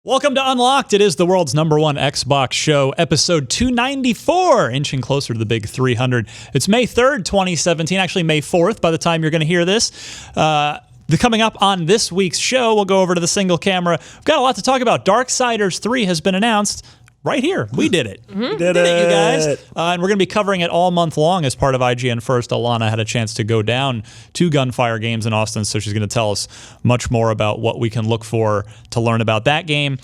Welcome to Unlocked. It is the world's #1 Xbox show, episode 294, inching closer to the big 300. It's May 3rd, 2017, actually May 4th by the time you're going to hear this. Coming up on this week's show, we'll go over to the single camera. We've got a lot to talk about. Darksiders 3 has been announced. Right here. We did it. Mm-hmm. We did it, you guys. And we're going to be covering it all month long as part of IGN First. Alanah had a chance to go down to Gunfire Games in Austin, so she's going to tell us much more about what we can look for to learn about that game.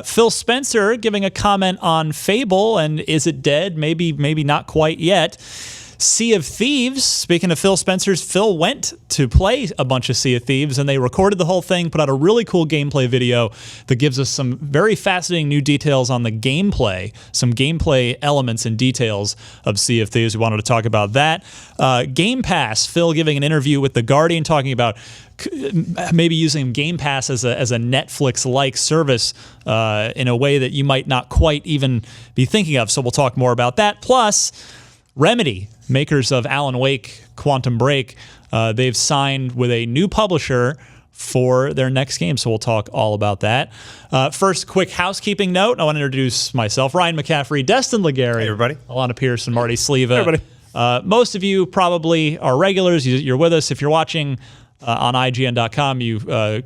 Phil Spencer giving a comment on Fable, and is it dead? Maybe not quite yet. Sea of Thieves, speaking of Phil Spencer's, Phil went to play a bunch of Sea of Thieves, and they recorded the whole thing, put out a really cool gameplay video that gives us some very fascinating new details on the gameplay, some gameplay elements and details of Sea of Thieves. We wanted to talk about that. Game Pass, Phil giving an interview with The Guardian, talking about maybe using Game Pass as a Netflix-like service in a way that you might not quite even be thinking of, so we'll talk more about that. Plus, Remedy, makers of Alan Wake, Quantum Break, they've signed with a new publisher for their next game, so we'll talk all about that. First, quick housekeeping note. I want to introduce myself, Ryan McCaffrey, Destin Legary, hey everybody, Alanah Pearson, Marty Sleva. Hey everybody. Most of you probably are regulars. You're with us. If you're watching on IGN.com, of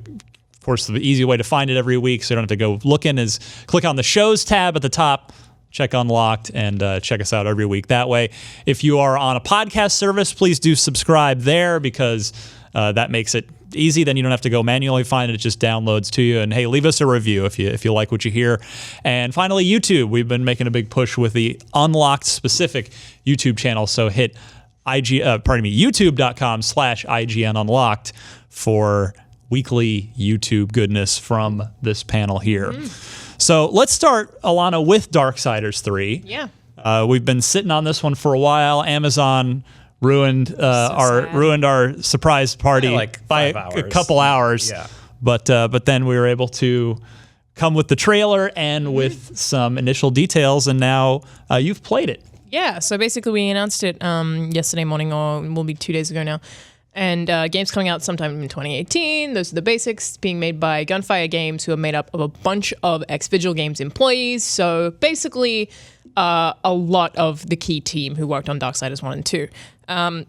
course, the easy way to find it every week, so you don't have to go looking, is click on the shows tab at the top, check Unlocked, and check us out every week that way. If you are on a podcast service, please do subscribe there, because that makes it easy. Then you don't have to go manually find it. It just downloads to you. And hey, leave us a review if you like what you hear. And finally, YouTube. We've been making a big push with the Unlocked specific YouTube channel. So hit youtube.com/IGN Unlocked for weekly YouTube goodness from this panel here. So let's start, Alanah, with Darksiders 3. Yeah. We've been sitting on this one for a while. Amazon ruined our surprise party by a couple hours. Yeah. But then we were able to come with the trailer and with some initial details, and now you've played it. Yeah, so basically we announced it yesterday morning, or will be 2 days ago now. And game's coming out sometime in 2018. Those are the basics, being made by Gunfire Games, who are made up of a bunch of ex-Vigil Games employees. So basically a lot of the key team who worked on Darksiders 1 and 2.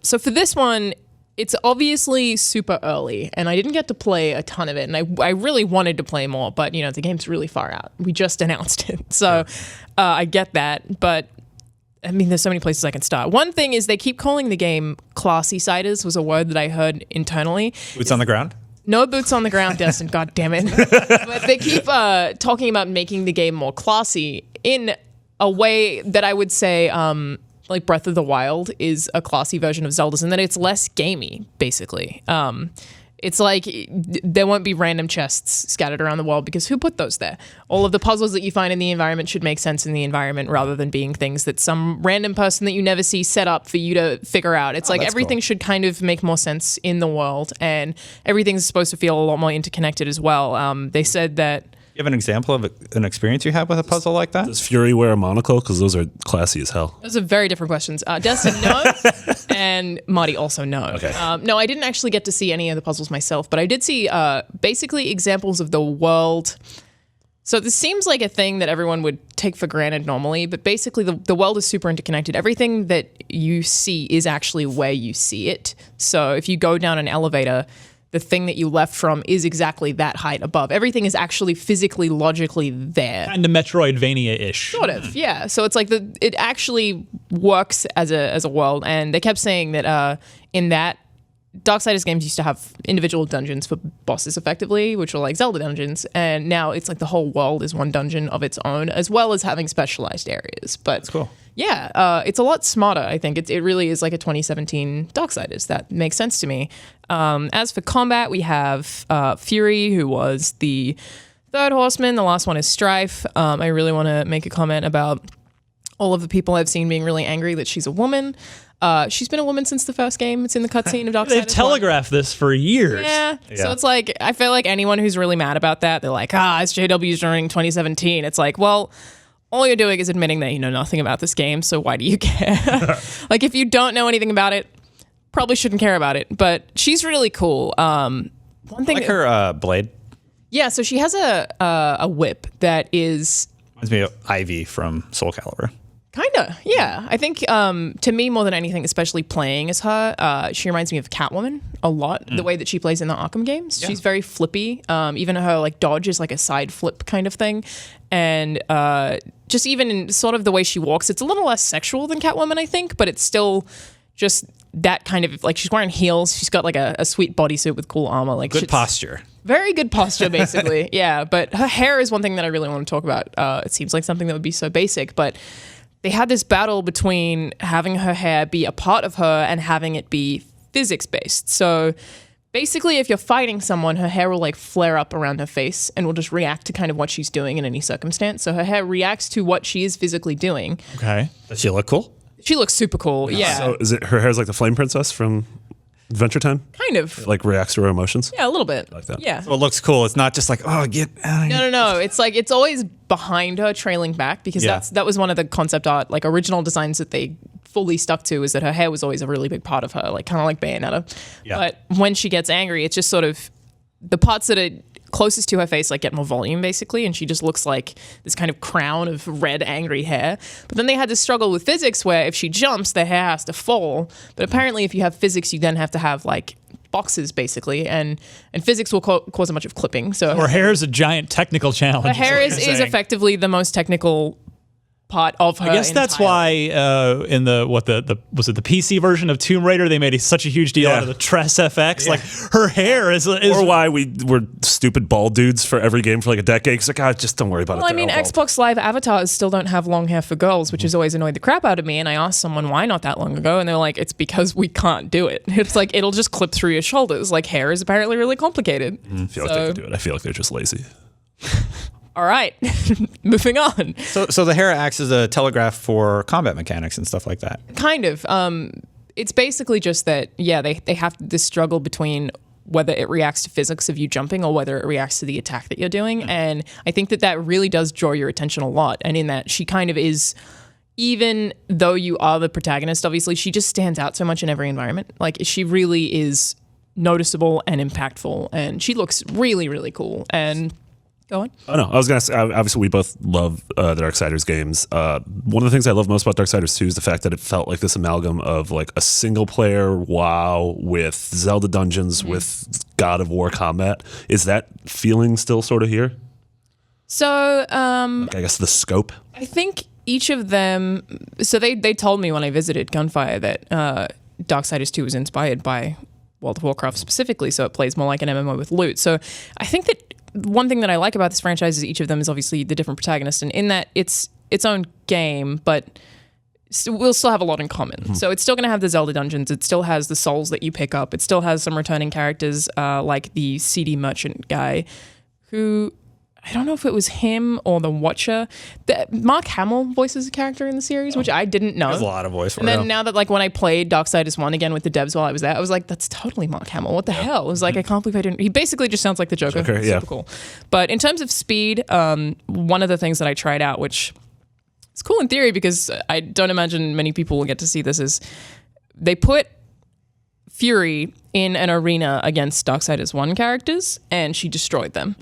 So for this one, it's obviously super early, and I didn't get to play a ton of it. And I really wanted to play more, but the game's really far out. We just announced it. So I get that, but I mean, there's so many places I can start. One thing is they keep calling the game classy siders, was a word that I heard internally. Boots on the ground? No boots on the ground, Destin. God damn it. But they keep talking about making the game more classy in a way that I would say, like Breath of the Wild is a classy version of Zelda's, and that it's less gamey, basically. It's like there won't be random chests scattered around the world, because who put those there? All of the puzzles that you find in the environment should make sense in the environment, rather than being things that some random person that you never see set up for you to figure out. It's like everything should kind of make more sense in the world, and everything's supposed to feel a lot more interconnected as well. They said that... You have an example of an experience you had with a puzzle like that? Does Fury wear a monocle? Because those are classy as hell. Those are very different questions. Destin, no. And Marty also no. Okay. No, I didn't actually get to see any of the puzzles myself, but I did see basically examples of the world. So this seems like a thing that everyone would take for granted normally, but basically the world is super interconnected. Everything that you see is actually where you see it. So if you go down an elevator, the thing that you left from is exactly that height above. Everything is actually physically, logically there. Kind of Metroidvania-ish. Sort of, yeah. So it's like it actually works as a world. And they kept saying that in that, Darksiders games used to have individual dungeons for bosses, effectively, which were like Zelda dungeons. And now it's like the whole world is one dungeon of its own, as well as having specialized areas. But That's cool. Yeah, it's a lot smarter, I think. It really is like a 2017 Darksiders. That makes sense to me. As for combat, we have Fury, who was the third horseman. The last one is Strife. I really want to make a comment about all of the people I've seen being really angry that she's a woman. She's been a woman since the first game. It's in the cutscene of Darksiders. They've telegraphed this for years. Yeah. So it's like, I feel like anyone who's really mad about that, they're like, SJW's during 2017. It's like, well, all you're doing is admitting that you know nothing about this game, so why do you care? Like, if you don't know anything about it, probably shouldn't care about it. But she's really cool. One thing, Like her blade. Yeah, so she has a whip that is Reminds me of Ivy from Soul Calibur. kinda, yeah. I think to me more than anything, especially playing as her, she reminds me of Catwoman a lot. The way that she plays in the Arkham games, she's very flippy. Even her like dodge is like a side flip kind of thing, and just even in sort of the way she walks, it's a little less sexual than Catwoman, I think, but it's still just that kind of like she's wearing heels. She's got like a sweet bodysuit with cool armor, like Good posture. very good posture, basically. Yeah, but her hair is one thing that I really want to talk about. It seems like something that would be so basic, but they had this battle between having her hair be a part of her and having it be physics-based. So basically, if you're fighting someone, her hair will like flare up around her face and will just react to kind of what she's doing in any circumstance. So her hair reacts to what she is physically doing. Okay. Does she look cool? She looks super cool. Yeah, So is it her hair's like the Flame Princess from Adventure Time? kind of. It, like reacts to her emotions? Yeah, a little bit. Like that. Yeah. So it looks cool. It's not just like, oh, get out of here. No. It's like it's always behind her, trailing back, because Yeah. that was one of the concept art, like original designs that they fully stuck to, is that her hair was always a really big part of her, like kind of like Bayonetta. Yeah. But when she gets angry, it's just sort of the parts that are closest to her face like get more volume basically, and she just looks like this kind of crown of red angry hair. But then they had to struggle with physics where if she jumps, the hair has to fall. But apparently if you have physics, you then have to have like boxes basically, and physics will cause a bunch of clipping. So Her hair is a giant technical challenge. her hair what is you're saying. effectively the most technical part of her. I guess that's entirely. why in the was it the PC version of Tomb Raider they made such a huge deal Yeah. out of the Tress FX. Like her hair is Or why we were stupid bald dudes for every game for like a decade. Because like, God, just don't worry about Well, it. I mean, They're all bald. Xbox Live avatars still don't have long hair for girls, which has always annoyed the crap out of me. And I asked someone why not that long ago, and they're like, it's because we can't do it. It's like, it'll just clip through your shoulders. Like, hair is apparently really complicated. I feel like they could do it. I feel like they're just lazy. All right, moving on. So the hair acts as a telegraph for combat mechanics and stuff like that. Kind of. It's basically just that, yeah, they have this struggle between whether it reacts to physics of you jumping or whether it reacts to the attack that you're doing. And I think that really does draw your attention a lot. And in that, she kind of is, even though you are the protagonist, obviously, she just stands out so much in every environment. Like, she really is noticeable and impactful. And she looks really, really cool. And go on. Oh no, I was gonna say, obviously we both love the Darksiders games. One of the things I love most about Darksiders 2 is the fact that it felt like this amalgam of like a single player WoW with Zelda dungeons with God of War combat. Is that feeling still sort of here? So, I guess the scope. I think each of them. So they told me when I visited Gunfire that Darksiders 2 was inspired by World of Warcraft specifically, so it plays more like an MMO with loot. So I think that one thing that I like about this franchise is each of them is obviously the different protagonist, and in that it's its own game, but we'll still have a lot in common. So it's still going to have the Zelda dungeons. It still has the souls that you pick up. It still has some returning characters like the CD merchant guy, who I don't know if it was him or the Watcher. Mark Hamill voices a character in the series, which I didn't know. There's a lot of voice for And then real. now that like when I played Darksiders 1 again with the devs while I was there, I was like, that's totally Mark Hamill. What the hell? I was like, I can't believe I didn't. He basically just sounds like the Joker. Joker, yeah. Super cool. But in terms of speed, one of the things that I tried out, which is cool in theory because I don't imagine many people will get to see this, is they put Fury in an arena against Darksiders 1 characters and she destroyed them.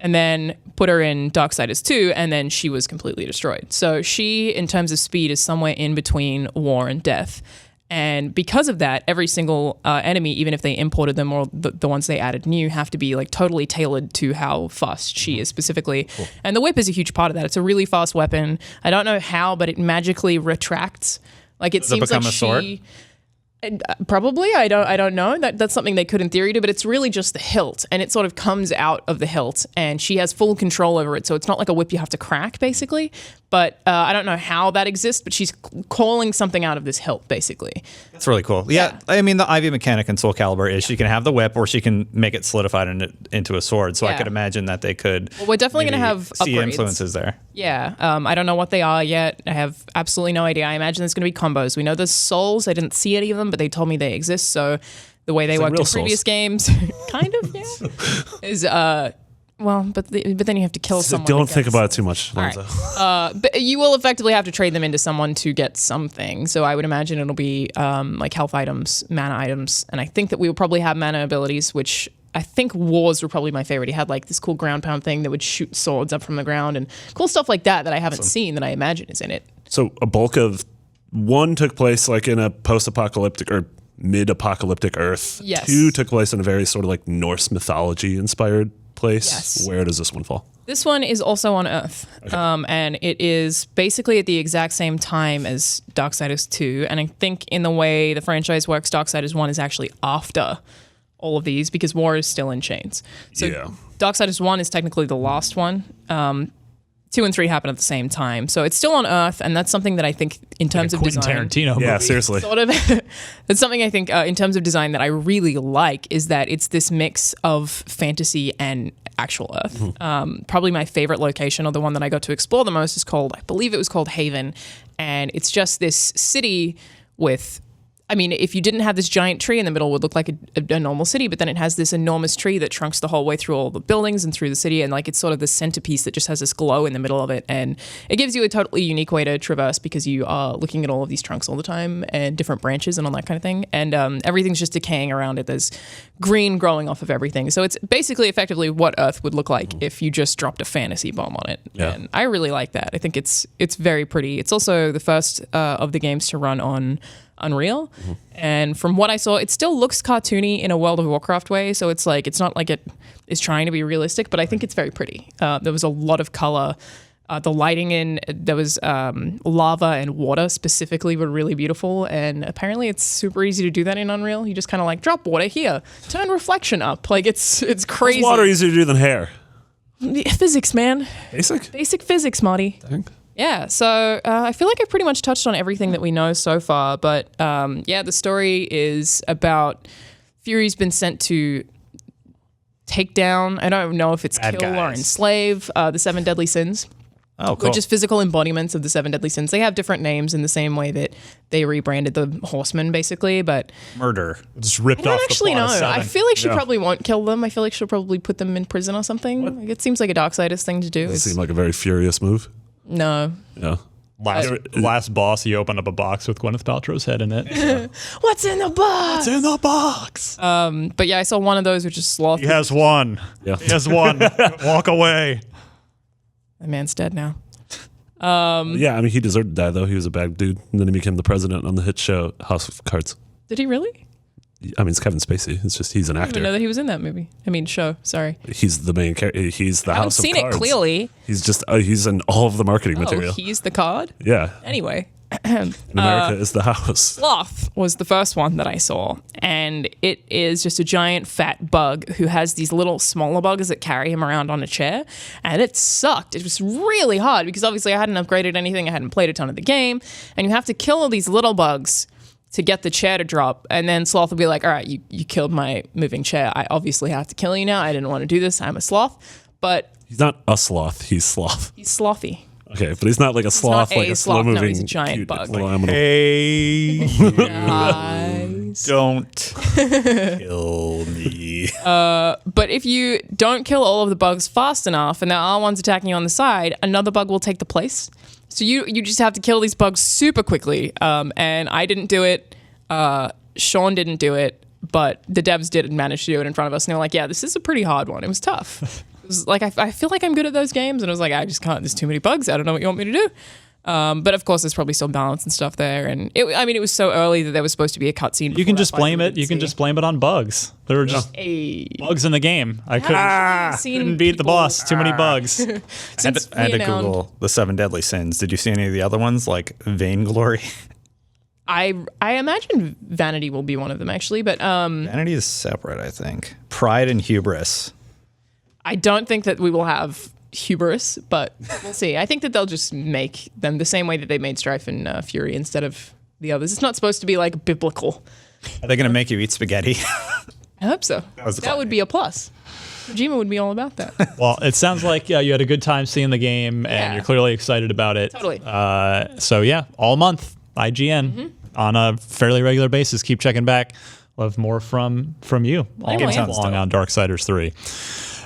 And then put her in Darksiders 2, and then she was completely destroyed. So she, in terms of speed, is somewhere in between war and death. And because of that, every single enemy, even if they imported them or the ones they added new, have to be like totally tailored to how fast she is specifically. Cool. And the whip is a huge part of that. It's a really fast weapon. I don't know how, but it magically retracts. Like it Does it seems become like a sword? she. Probably. I don't know. That's something they could in theory do, but it's really just the hilt, and it sort of comes out of the hilt, and she has full control over it. So it's not like a whip you have to crack, basically. But I don't know how that exists, but she's calling something out of this hilt, basically. That's really cool. Yeah, I mean, the Ivy mechanic in Soul Calibur is she can have the whip or she can make it solidified into a sword. So I Yeah. could imagine that they could. Well, we're definitely going to maybe have see upgrades. influences there. Yeah. I don't know what they are yet. I have absolutely no idea. I imagine there's going to be combos. We know there's souls. I didn't see any of them, but they told me they exist. So the way they like worked real in previous souls. games, kind of, yeah, is well, but then you have to kill someone. Don't to think get about it too much. All right. Lonzo. But you will effectively have to trade them into someone to get something. So I would imagine it'll be like health items, mana items, and I think that we will probably have mana abilities, which I think Wars were probably my favorite. He had like this cool ground pound thing that would shoot swords up from the ground and cool stuff like that I haven't seen that I imagine is in it. So a bulk of one took place like in a post-apocalyptic or mid-apocalyptic Earth. Yes. 2 took place in a very sort of like Norse mythology inspired place. Yes. Where does this one fall? This one is also on Earth, and it is basically at the exact same time as Darksiders 2. And I think in the way the franchise works, Darksiders 1 is actually after all of these because War is still in chains. So Yeah. Darksiders 1 is technically the last one. 2 and 3 happen at the same time. So it's still on Earth, and that's something that I think in terms of Quentin design... Tarantino Yeah, movie. seriously. Sort of. That's something I think in terms of design that I really like is that it's this mix of fantasy and actual Earth. Probably my favorite location, or the one that I got to explore the most, is called, I believe it was called Haven. And it's just this city with... I mean, if you didn't have this giant tree in the middle, it would look like a normal city, but then it has this enormous tree that trunks the whole way through all the buildings and through the city, and like it's sort of the centerpiece that just has this glow in the middle of it, and it gives you a totally unique way to traverse because you are looking at all of these trunks all the time and different branches and all that kind of thing, and everything's just decaying around it. There's green growing off of everything, so it's basically effectively what Earth would look like if you just dropped a fantasy bomb on it. Yeah. And I really like that. I think it's very pretty. It's also the first of the games to run on Unreal, and from what I saw, it still looks cartoony in a World of Warcraft way, so it's like it's not like it is trying to be realistic, but I think it's very pretty. There was a lot of color. The lighting there was lava and water specifically were really beautiful, and apparently it's super easy to do that in Unreal. You just kind of like drop water here, turn reflection up, like it's crazy. Is water easier to do than hair? Physics, man. Basic Physics, Marty. Dang. Yeah, so I feel like I've pretty much touched on everything that we know so far, but yeah, the story is about Fury's been sent to take down, I don't know if it's Bad kill or guys. enslave, the 7 deadly sins, Oh, cool. which is physical embodiments of the 7 deadly sins. They have different names in the same way that they rebranded the Horsemen, basically, but Murder. Just ripped I don't off actually the know. plot of I 7. feel like she Yeah. probably won't kill them. I feel like she'll probably put them in prison or something. Like, it seems like a Darksiders thing to do. Does it It's- seem like a very furious move? no. Yeah. Last boss, he opened up a box with Gwyneth Paltrow's head in it. What's in the box? It's in the box. But yeah, I saw one of those, which is Sloth. He has one. Yeah. He has one. Walk away. That man's dead now. Yeah, I mean, he deserved to die, though. He was a bad dude. And then he became the president on the hit show House of Cards. Did he really? I mean, it's Kevin Spacey. It's just he's an I didn't even know actor. that he was in that movie. I mean, show. Sorry. He's the main character. He's the I haven't House of seen it Cards. clearly. He's just he's in all of the marketing Oh, material. he's the card? Yeah. Anyway. In America is the house. Sloth was the first one that I saw, and it is just a giant fat bug who has these little smaller bugs that carry him around on a chair, and it sucked. It was really hard because obviously I hadn't upgraded anything, I hadn't played a ton of the game, and you have to kill all these little bugs to get the chair to drop, and then Sloth will be like, all right, you killed my moving chair. I obviously have to kill you now. I didn't want to do this. I'm a sloth, but He's not a sloth. He's sloth. he's slothy. Okay, but he's not like a sloth, not like a a sloth. No, slow-moving, he's a giant cute bug. little animal. Hey, Guys. don't kill me. But if you don't kill all of the bugs fast enough and there are ones attacking you on the side, another bug will take the place. So you just have to kill these bugs super quickly. And I didn't do it. Sean didn't do it. But the devs did manage to do it in front of us. And they were like, yeah, this is a pretty hard one. It was tough. It was like, I feel like I'm good at those games. And I was like, I just can't. There's too many bugs. I don't know what you want me to do. But of course, there's probably still balance and stuff there. And it was so early that there was supposed to be a cutscene. You can just blame it. You can just blame it on bugs. There were just bugs in the game. I couldn't beat the boss. Too many bugs. I had to Google the 7 deadly sins. Did you see any of the other ones, like vainglory? I imagine vanity will be one of them actually, but Vanity is separate, I think. Pride and hubris. I don't think that we will have hubris, but we'll see. I think that they'll just make them the same way that they made Strife and Fury instead of the others. It's not supposed to be like biblical. Are they going to make you eat spaghetti? I hope so. was That would be a plus. Kojima would be all about that. Well, it sounds like you had a good time seeing the game, and Yeah. you're clearly excited about it. Totally. So yeah, all month, IGN on a fairly regular basis. Keep checking back. Love more from you all Likewise. month long on Darksiders 3.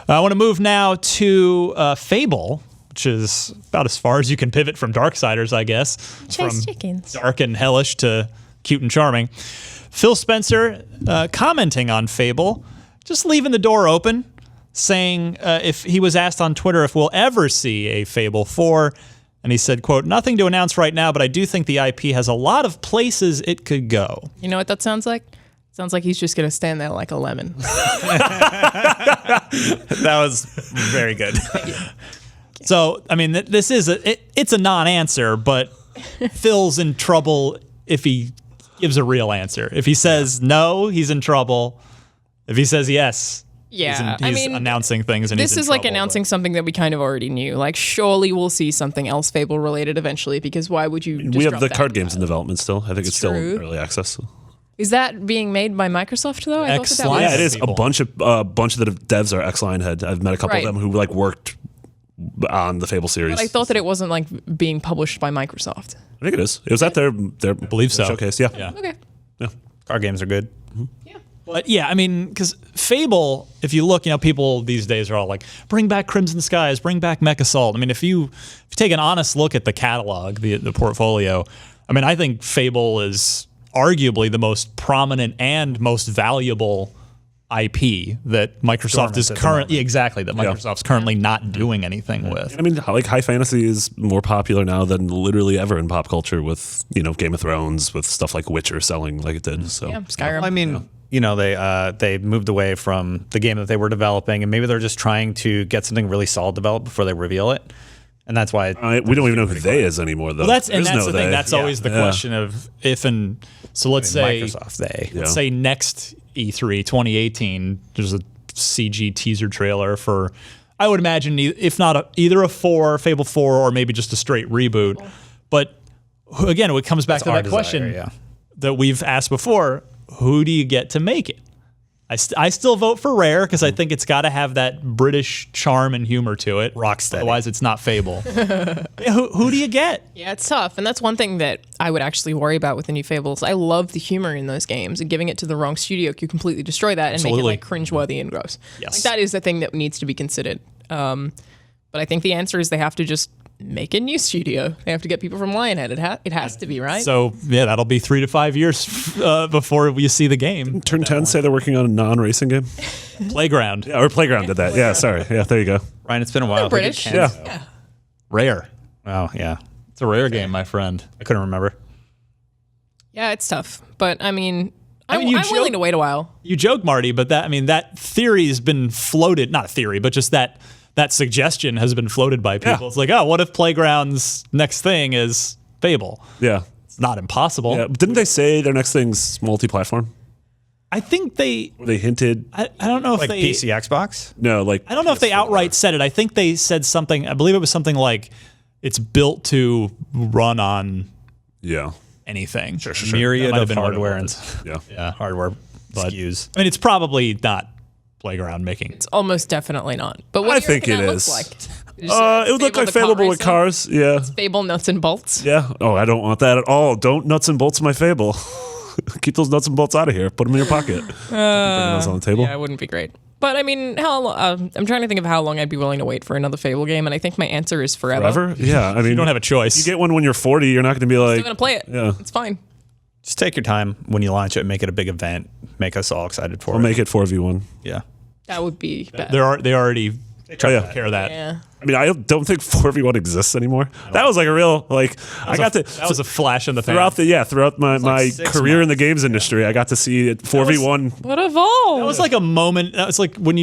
I want to move now to Fable, which is about as far as you can pivot from Darksiders, I guess. It's Chase from chickens. dark and hellish to cute and charming. Phil Spencer commenting on Fable just leaving the door open, saying if he was asked on Twitter if we'll ever see a Fable 4, and he said, quote, "Nothing to announce right now, but I do think the IP has a lot of places it could go." You know what that sounds like? Sounds like he's just going to stand there like a lemon. That was very good. So, I mean, this is it's a non-answer, but Phil's in trouble if he gives a real answer. If he says no, he's in trouble. If he says yes, Yeah, he's announcing things. And this he's in is like trouble, announcing something that we kind of already knew. Like, surely we'll see something else Fable related eventually, because why would you? We Just have the drop card that? games in development still. I think it's still in true. early access. Is that being made by Microsoft though? I thought that X-Line? was. Yeah, it is. People. A bunch of the devs are X-Line head. I've met a couple Right. of them who like worked on the Fable series. But I thought that it wasn't like being published by Microsoft. I think it is. It was at their believe so. showcase. Yeah. Yeah. Okay. Yeah. Card games are good. But yeah, I mean, because Fable, if you look, people these days are all like, bring back Crimson Skies, bring back Mech Assault. I mean, if you take an honest look at the catalog, the portfolio, I mean, I think Fable is arguably the most prominent and most valuable IP that Microsoft is currently Microsoft's currently not doing anything with. I mean, like high fantasy is more popular now than literally ever in pop culture with, Game of Thrones, with stuff like Witcher selling like it did. So Yeah, Skyrim. I mean, they moved away from the game that they were developing, and maybe they're just trying to get something really solid developed before they reveal it. And that's why we don't even know who they is anymore, though. Well, that's There's the no thing. they. That's always the question of if and so. Let's say Microsoft they. Let's say next E3 2018, there's a CG teaser trailer for, I would imagine, if not either a Fable 4 or maybe just a straight reboot. But again, it comes back to that question that we've asked before: who do you get to make it? I still vote for Rare because I think it's got to have that British charm and humor to it. Rocksteady. Otherwise, it's not Fable. Yeah, who do you get? Yeah, it's tough. And that's one thing that I would actually worry about with the new Fables. I love the humor in those games, and giving it to the wrong studio could completely destroy that and make it like cringeworthy and gross. Yes. Like, that is the thing that needs to be considered. But I think the answer is they have to just make a new studio. They have to get people from Lionhead. It has to be, right? So yeah, that'll be 3 to 5 years before you see the game. Turn 10 say they're working on a non-racing game. Playground. Yeah, or Playground did that. Yeah, sorry. Yeah, there you go. Ryan, it's been a while. They're British. Yeah. Rare. Oh, yeah. It's a Rare game, my friend. I couldn't remember. Yeah, it's tough. But I mean, I'm you willing to wait a while. You joke, Marty, but that theory's been floated. Not a theory, but just that suggestion has been floated by people. Yeah. It's like, oh, what if Playground's next thing is Fable? Yeah. It's not impossible. Yeah. Didn't they say their next thing's multi-platform? I think they. Or they hinted? I don't know if Like they. PC, Xbox? No, like I don't know if they outright said it. I think they said something. I believe it was something like, it's built to run on Yeah. anything. Sure. Myriad That might have of been what it hardware was. and Yeah. hardware But- SKUs. I mean, it's probably not Playground making. It's almost definitely not. But what I do you think reckon it that is. looks like? It would look like Fable with cars. Yeah. Fable nuts and bolts. Yeah. Oh, I don't want that at all. Don't nuts and bolts my Fable. Keep those nuts and bolts out of here. Put them in your pocket. Don't be bringing those on the table. Yeah, it wouldn't be great. But I mean, I'm trying to think of how long I'd be willing to wait for another Fable game, and I think my answer is forever. Forever? Yeah. I mean, You don't have a choice. You get one when you're 40. You're not going to be like. I'm gonna play it. Yeah. It's fine. Just take your time when you launch it, make it a big event, make us all excited for I'll it. make it 4v1. Yeah. That would be bad. They already Oh, yeah. took care of that. Yeah. I mean, I don't think 4v1 exists anymore. That was like a real I got to That was a flash in the pan. throughout my 6 career in the games industry. I got to see it 4v1. What evolved? It was like a moment. It's like when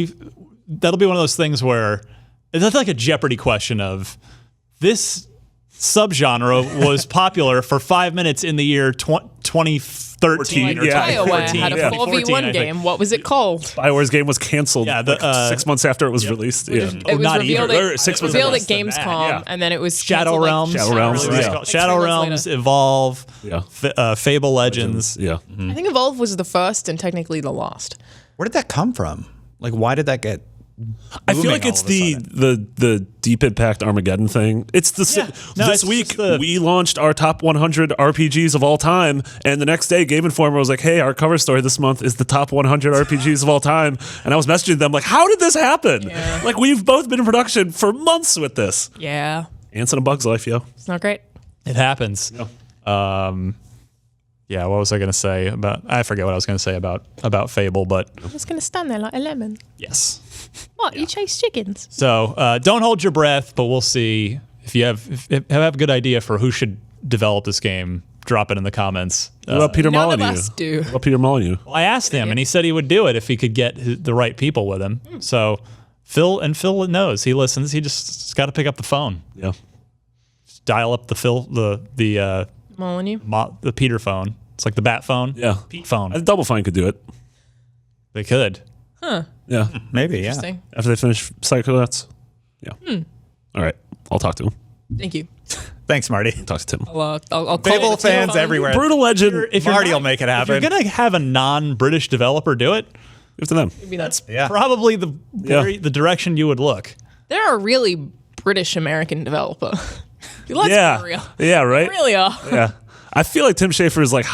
that'll be one of those things where it's like a Jeopardy question of this subgenre was popular for 5 minutes in the year 2013 or Yeah. 2014. BioWare had a 2014, 4v1 I think. game. What was it called? BioWare's game was canceled Yeah, 6 months after it was released. Yeah. It was not revealed even. at, 6 it was revealed at less than that, Gamescom, yeah. and then it was Shadow canceled, like, Realms. Shadow Realms, Shadow yeah. Realms. Shadow 3 Realms, months later. Evolve, Yeah. Fable Legends. Yeah. I think Evolve was the first and technically the last. Where did that come from? Like, why did that get I feel booming like all it's of a sudden? the Deep Impact Armageddon thing. It's the No, this it's week just the- we launched our top 100 RPGs of all time, and the next day Game Informer was like, "Hey, our cover story this month is the top 100 RPGs of all time." And I was messaging them like, "How did this happen? Yeah. Like we've both been in production for months with this." Yeah. Ants in a Bug's Life, yo. It's not great. It happens. Yeah, what was I going to say about? I forget what I was going to say about Fable, but I'm just gonna stand there like a lemon. yes. What? You chase chickens? So don't hold your breath, but we'll see if you have a good idea for who should develop this game. Drop it in the comments. What about Peter None of Molyneux? us do. What about Peter Molyneux? I asked him, and he said he would do it if he could get the right people with him. So Phil knows. He listens. He just got to pick up the phone. Yeah. Just dial up the Molyneux. the Peter phone. It's like the bat phone. Yeah. Pete phone. Double Fine could do it. They could. Yeah. Maybe, yeah. Interesting. After they finish Psychonauts. Yeah. All right. I'll talk to him. Thank you. Thanks, Marty. Talk to Tim. I'll call Fable the fans phone. everywhere. Brutal Legend. If you're Marty not- will make it If happen. you're gonna have a non-British developer do it, Give to them. Maybe that's Yeah. probably the direction you would look. they're a really British American developer. Let's Yeah. be real. Yeah, right? They really are. Yeah. I feel like Tim Schafer is like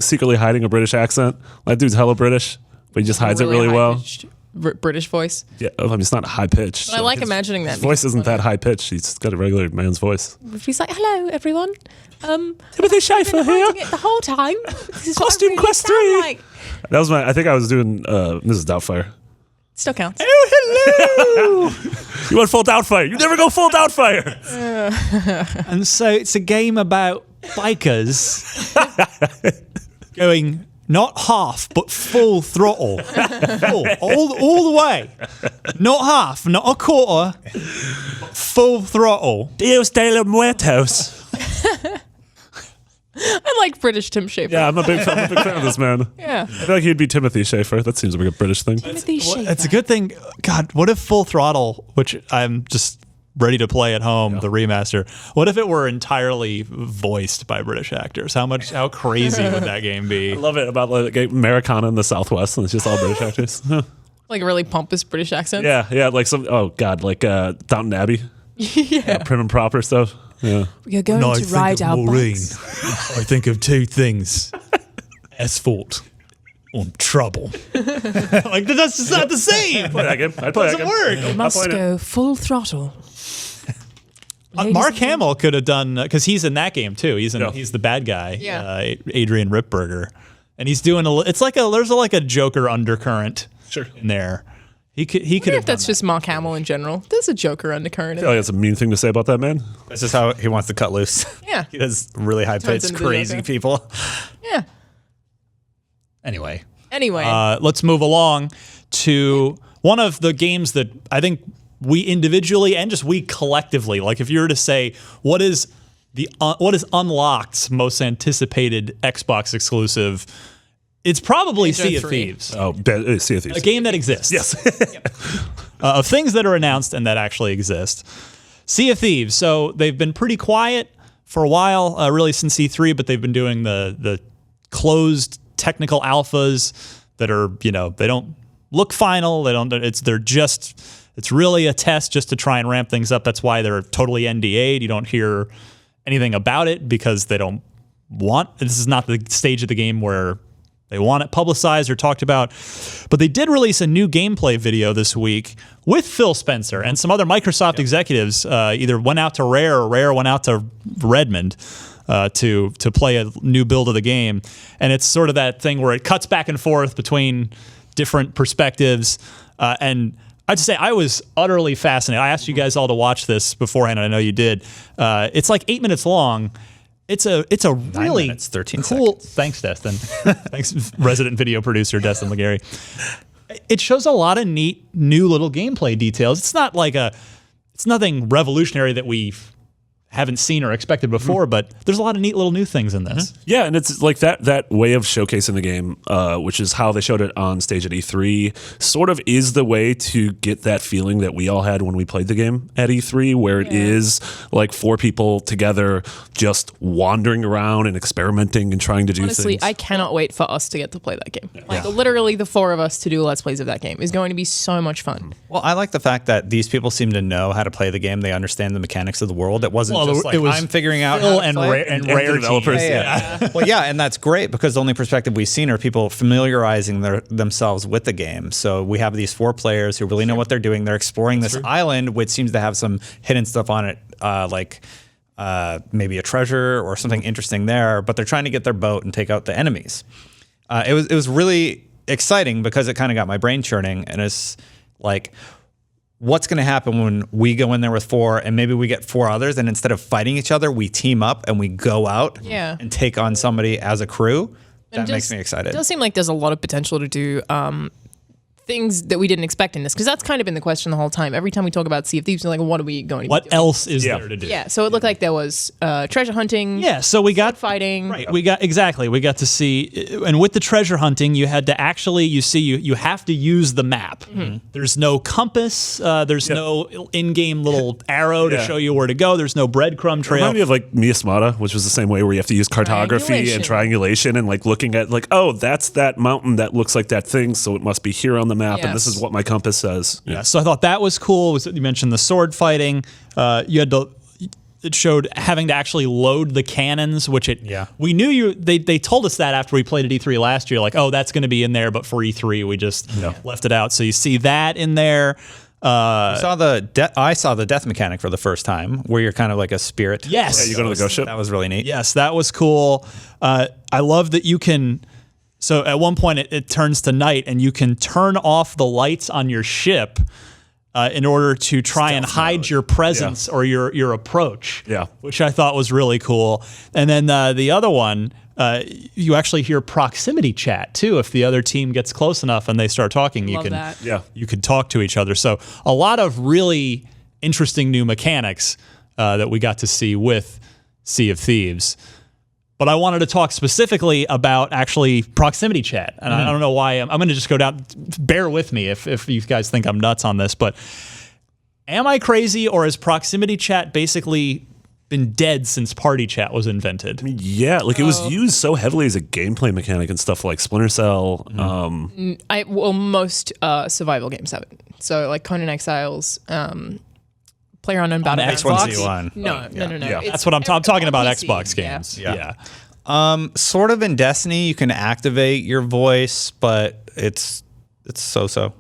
secretly hiding a British accent. That dude's hella British, but he just hides it really well. high-pitched British voice. Yeah, I mean, it's not high pitched. But I like imagining that. His voice isn't that high pitched. He's got a regular man's voice. He's like, "Hello, everyone. Timothy Schafer here. Hiding it the whole time. This is what I Costume really Quest sound 3. like." That was I think I was doing Mrs. Doubtfire. Still counts. Oh, hello! You went full Doubtfire. You never go full Doubtfire. And so it's a game about bikers going not half, but full throttle. Full, all the way. Not half, not a quarter, but full throttle. Dios de los Muertos. I like British Tim Schafer. Yeah, I'm a big fan of this man. Yeah. I feel like he'd be Timothy Schafer. That seems like a British thing. Timothy Schafer. It's a good thing. God, what if Full Throttle, which I'm just ready to play at home, the remaster, what if it were entirely voiced by British actors? How crazy would that game be? I love it about like Americana in the Southwest, and it's just all British actors. Like a really pompous British accent. Yeah, like like Downton Abbey. Yeah, prim and proper stuff. Yeah. We are going to ride our bikes. I think of two things: asphalt or trouble. Like that's just not the same. Play that game. I'd play that Doesn't game. work. Must playing it. go full throttle. Mark Hamill could have done because he's in that game too. He's the bad guy, Yeah. Adrian Ripburger, and he's doing it's like there's like a Joker undercurrent in there. He could I wonder have if that's just Mark Hamill in general. There's a Joker undercurrent. I feel like that's a mean thing to say about that man. This is how he wants to cut loose. Yeah. He does really high Turns pitched, into the crazy Joker. people. Yeah. Anyway. Anyway. let's move along to one of the games that I think we individually and just we collectively, like if you were to say what is Unlocked's most anticipated Xbox exclusive, it's probably Halo Sea of 3. Thieves. Oh, Sea of Thieves. A game that exists. Yes. Of things that are announced and that actually exist. Sea of Thieves. So they've been pretty quiet for a while, really since E3, but they've been doing the closed technical alphas that are, they don't look final. It's really a test just to try and ramp things up. That's why they're totally NDA'd. You don't hear anything about it because they don't this is not the stage of the game where they want it publicized or talked about. But they did release a new gameplay video this week with Phil Spencer and some other Microsoft executives. Either went out to Rare or Rare went out to Redmond to play a new build of the game. And it's sort of that thing where it cuts back and forth between different perspectives. And I'd say I was utterly fascinated. I asked you guys all to watch this beforehand, and I know you did. It's like 8 minutes long. It's a really minutes, 13 cool. Thanks, Destin. Thanks, resident video producer Destin Legary. It shows a lot of neat new little gameplay details. It's not like it's nothing revolutionary that we haven't seen or expected before, but there's a lot of neat little new things in this. Yeah, and it's like that way of showcasing the game, which is how they showed it on stage at E3, sort of is the way to get that feeling that we all had when we played the game at E3, where it is like 4 people together just wandering around and experimenting and trying to do Honestly, things. I cannot wait for us to get to play that game. Like literally the 4 of us to do Let's Plays of that game is going to be so much fun. Well, I like the fact that these people seem to know how to play the game. They understand the mechanics of the world. It wasn't just like, I'm figuring out Phil how to and play. Rare developers. teams. Yeah. Well, yeah, and that's great because the only perspective we've seen are people familiarizing themselves with the game. So we have these 4 players who really know what they're doing. They're exploring this island, which seems to have some hidden stuff on it, like maybe a treasure or something interesting there, but they're trying to get their boat and take out the enemies. It was really exciting because it kind of got my brain churning, and it's like, what's going to happen when we go in there with 4 and maybe we get 4 others, and instead of fighting each other, we team up and we go out and take on somebody as a crew? That makes me excited. It does seem like there's a lot of potential to do things that we didn't expect in this, because that's kind of been the question the whole time. Every time we talk about Sea of Thieves, we're like, what are we going to What be doing? else is there to do? Yeah, so it looked like there was treasure hunting. Yeah, so we got fighting. Right, we got to see, and with the treasure hunting, you had to actually, you have to use the map. Mm-hmm. There's no compass. There's no in-game little arrow to show you where to go. There's no breadcrumb trail. Remind me of like Miasmata, which was the same way, where you have to use cartography and triangulation and like looking at like, oh, that's that mountain that looks like that thing, so it must be here on the map, and this is what my compass says. Yeah, so I thought that was cool. You mentioned the sword fighting. It showed having to actually load the cannons, which we knew they told us that after we played at E3 last year, like, oh, that's going to be in there, but for E3 we just left it out. So you see that in there. I saw the death mechanic for the first time, where you're kind of like a spirit. Yes, you go to the ghost ship. That was really neat. Yes, that was cool. I love that you can. So at one point it turns to night, and you can turn off the lights on your ship in order to try and hide your presence or your approach. Yeah, which I thought was really cool. And then the other one, you actually hear proximity chat too. If the other team gets close enough and they start talking, you could talk to each other. So a lot of really interesting new mechanics that we got to see with Sea of Thieves. But I wanted to talk specifically about actually proximity chat. And I don't know why. I'm going to just go down. Bear with me if you guys think I'm nuts on this. But am I crazy, or has proximity chat basically been dead since party chat was invented? Yeah, like it was used so heavily as a gameplay mechanic and stuff like Splinter Cell. Most survival games have it. So like Conan Exiles, PlayerUnknown Battlegrounds. X1C1. No. Yeah. That's what I'm talking about. PC. Xbox games. Yeah. Sort of in Destiny, you can activate your voice, but it's so.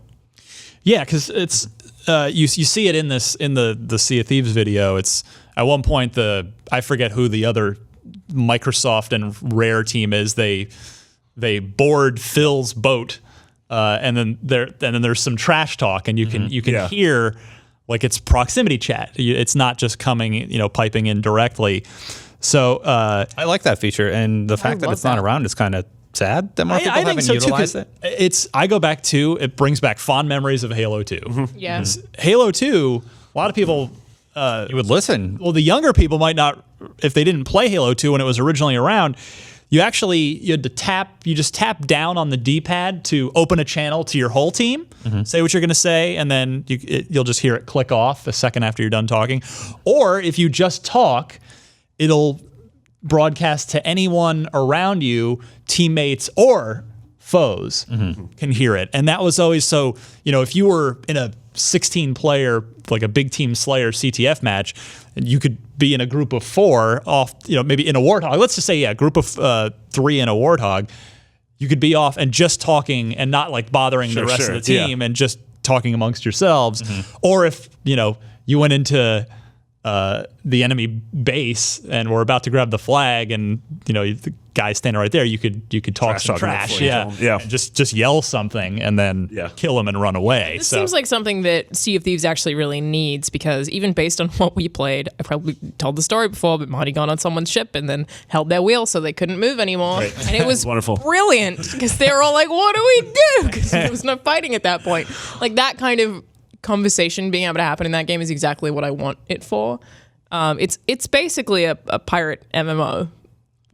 Yeah, because it's you see it in the Sea of Thieves video. It's at one point I forget who the other Microsoft and Rare team is. They board Phil's boat, and then there's some trash talk, and you can hear. Like, it's proximity chat. It's not just coming, piping in directly. So I like that feature, and the fact that it's not around is kind of sad that more people haven't utilized it. I go back to, it brings back fond memories of Halo 2. Mm-hmm. Yeah. Halo 2, a lot of people... you would listen. Well, the younger people might not, if they didn't play Halo 2 when it was originally around, you just tap down on the D-pad to open a channel to your whole team, say what you're going to say, and then you'll just hear it click off a second after you're done talking. Or if you just talk, it'll broadcast to anyone around you, teammates or foes can hear it. And that was always so, if you were in a 16-player, like a big team Slayer CTF match, and you could be in a group of 4 off, maybe in a Warthog. Let's just say, a group of 3 in a Warthog. You could be off and just talking and not like bothering the rest of the team and just talking amongst yourselves. Or if, you went into the enemy base and were about to grab the flag, and the guy standing right there, you could talk some trash, and just yell something and then kill him and run away. This seems like something that Sea of Thieves actually really needs, because even based on what we played, I probably told the story before, but Marty got on someone's ship and then held their wheel so they couldn't move anymore, and it was wonderful, brilliant, because they were all like, "What do we do?" Because there was no fighting at that point. Like, that kind of conversation being able to happen in that game is exactly what I want it for. It's basically a pirate MMO.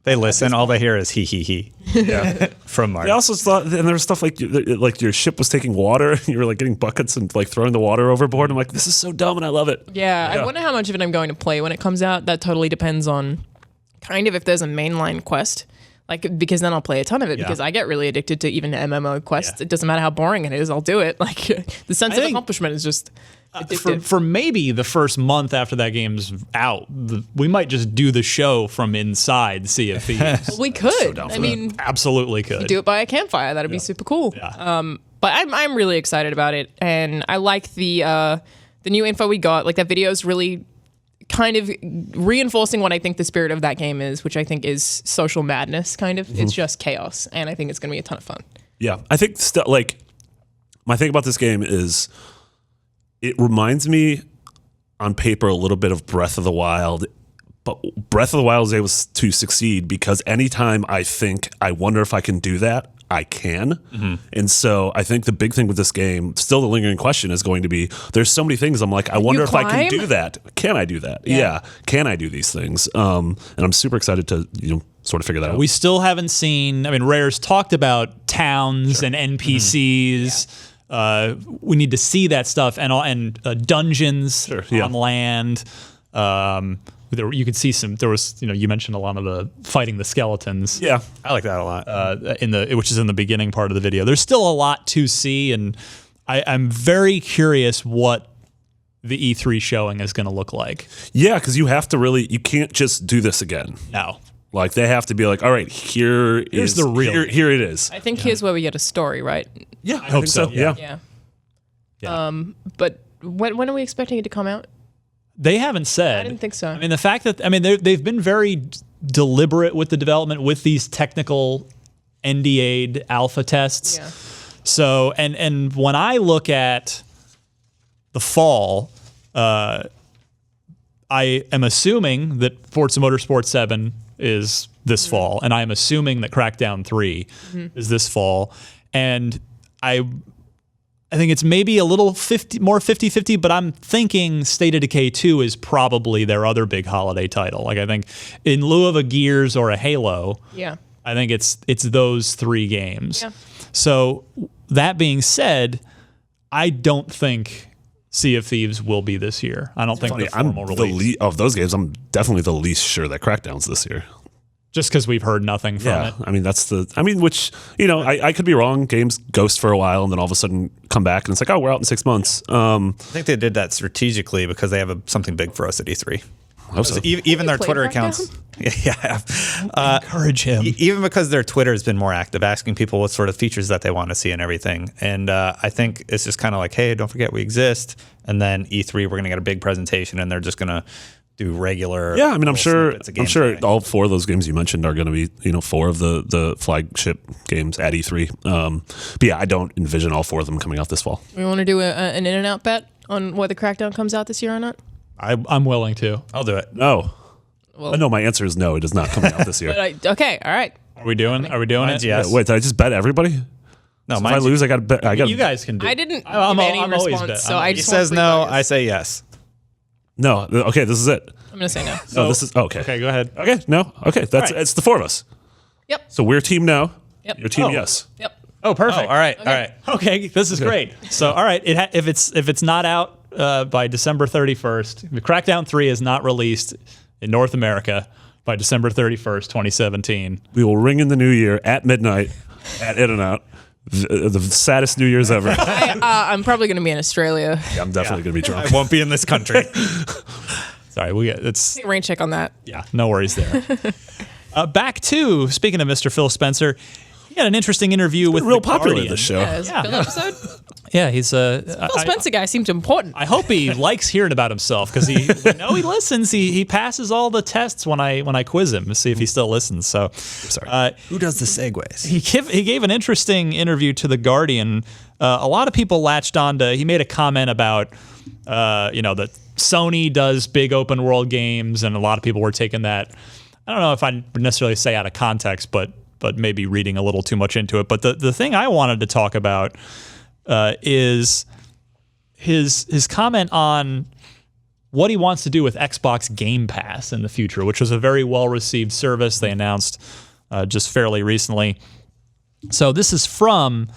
They listen. All they hear is he from Marty. I also thought, and there was stuff like your ship was taking water. You were like getting buckets and like throwing the water overboard. I'm like, this is so dumb, and I love it. Yeah, I wonder how much of it I'm going to play when it comes out. That totally depends on kind of if there's a mainline quest. Like, because then I'll play a ton of it, because I get really addicted to even MMO quests. It doesn't matter how boring it is, I'll do it. Like, the sense of accomplishment is just addictive. For maybe the first month after that game's out, we might just do the show from inside Sea of Thieves. We could. I mean, absolutely could. Do it by a campfire. That'd be super cool. Yeah. But I'm really excited about it, and I like the new info we got. Like, that video is really kind of reinforcing what I think the spirit of that game is, which I think is social madness, kind of. It's just chaos, and I think it's going to be a ton of fun. Yeah, I think like my thing about this game is it reminds me on paper a little bit of Breath of the Wild, but Breath of the Wild is able to succeed because anytime I think I wonder if I can do that, I can. And so I think the big thing with this game, still the lingering question is going to be, there's so many things I'm like, I wonder if I can do that. Can I do that? Yeah. Can I do these things? And I'm super excited to, sort of figure that out. We still haven't seen, Rare's talked about towns and NPCs. We need to see that stuff and dungeons on land. You could see there was, you mentioned a lot of the fighting the skeletons. Yeah, I like that a lot. Which is in the beginning part of the video. There's still a lot to see, and I'm very curious what the E3 showing is going to look like. Yeah, because you can't just do this again. No. Like, they have to be like, all right, here's the real. Here it is. I think here's where we get a story, right? Yeah, I hope so. Yeah. But when are we expecting it to come out? They haven't said. I didn't think so. The fact that they've been very deliberate with the development with these technical NDA'd alpha tests. Yeah. So and when I look at the fall, I am assuming that Forza Motorsport 7 is this fall, and I am assuming that Crackdown 3 is this fall, and I think it's maybe a little more 50-50, but I'm thinking State of Decay 2 is probably their other big holiday title. Like, I think in lieu of a Gears or a Halo, I think it's those three games. Yeah. So that being said, I don't think Sea of Thieves will be this year. I don't think the formal release. Of those games, I'm definitely the least sure that Crackdown's this year. Just because we've heard nothing from it. Which, I could be wrong. Games ghost for a while and then all of a sudden come back and it's like, oh, we're out in 6 months. I think they did that strategically because they have something big for us at E3. I hope so. Even their Twitter accounts. Encourage him. Even because their Twitter has been more active, asking people what sort of features that they want to see and everything. And I think it's just kind of like, hey, don't forget we exist. And then E3, we're going to get a big presentation and they're just going to do regular. Yeah, I'm sure all four of those games you mentioned are going to be, four of the flagship games at E3. But yeah, I don't envision all four of them coming out this fall. We want to do an in-and-out bet on whether Crackdown comes out this year or not? I'm willing to. I'll do it. No. Well, no, my answer is no. It is not coming out this year. Okay, all right. Are we doing it? Yes. Yeah, wait, did I just bet everybody? No, so if I lose, I got to bet. You guys can do it. I didn't give any response, so I just. He says no. I say yes. No. Okay, this is it. I'm gonna say no. So this is okay. Okay, go ahead. Okay, no. Okay, it's the four of us. Yep. So we're team no. Yep. Your team yes. Yep. Oh, perfect. All right. Okay. All right. Okay, this is great. So, all right, if it's not out by December 31st, the Crackdown 3 is not released in North America by December 31st, 2017. We will ring in the new year at midnight at In-N-Out. The saddest New Year's ever. I'm probably going to be in Australia. Yeah, I'm definitely going to be drunk. I won't be in this country. Sorry, it's rain check on that. Yeah, no worries there. Back to speaking of Mr. Phil Spencer, he had an interesting interview with real The popular Guardian. this show. Yeah, is it a Phil episode? Yeah, he's Phil Spencer guy seems important. I hope he likes hearing about himself because he listens. He passes all the tests when I quiz him to see if he still listens. So, sorry. Who does the segues? He gave an interesting interview to The Guardian. A lot of people latched onto. He made a comment about that Sony does big open world games, and a lot of people were taking that. I don't know if I would necessarily say out of context, but maybe reading a little too much into it. But the thing I wanted to talk about is his comment on what he wants to do with Xbox Game Pass in the future, which was a very well-received service they announced just fairly recently. So this is from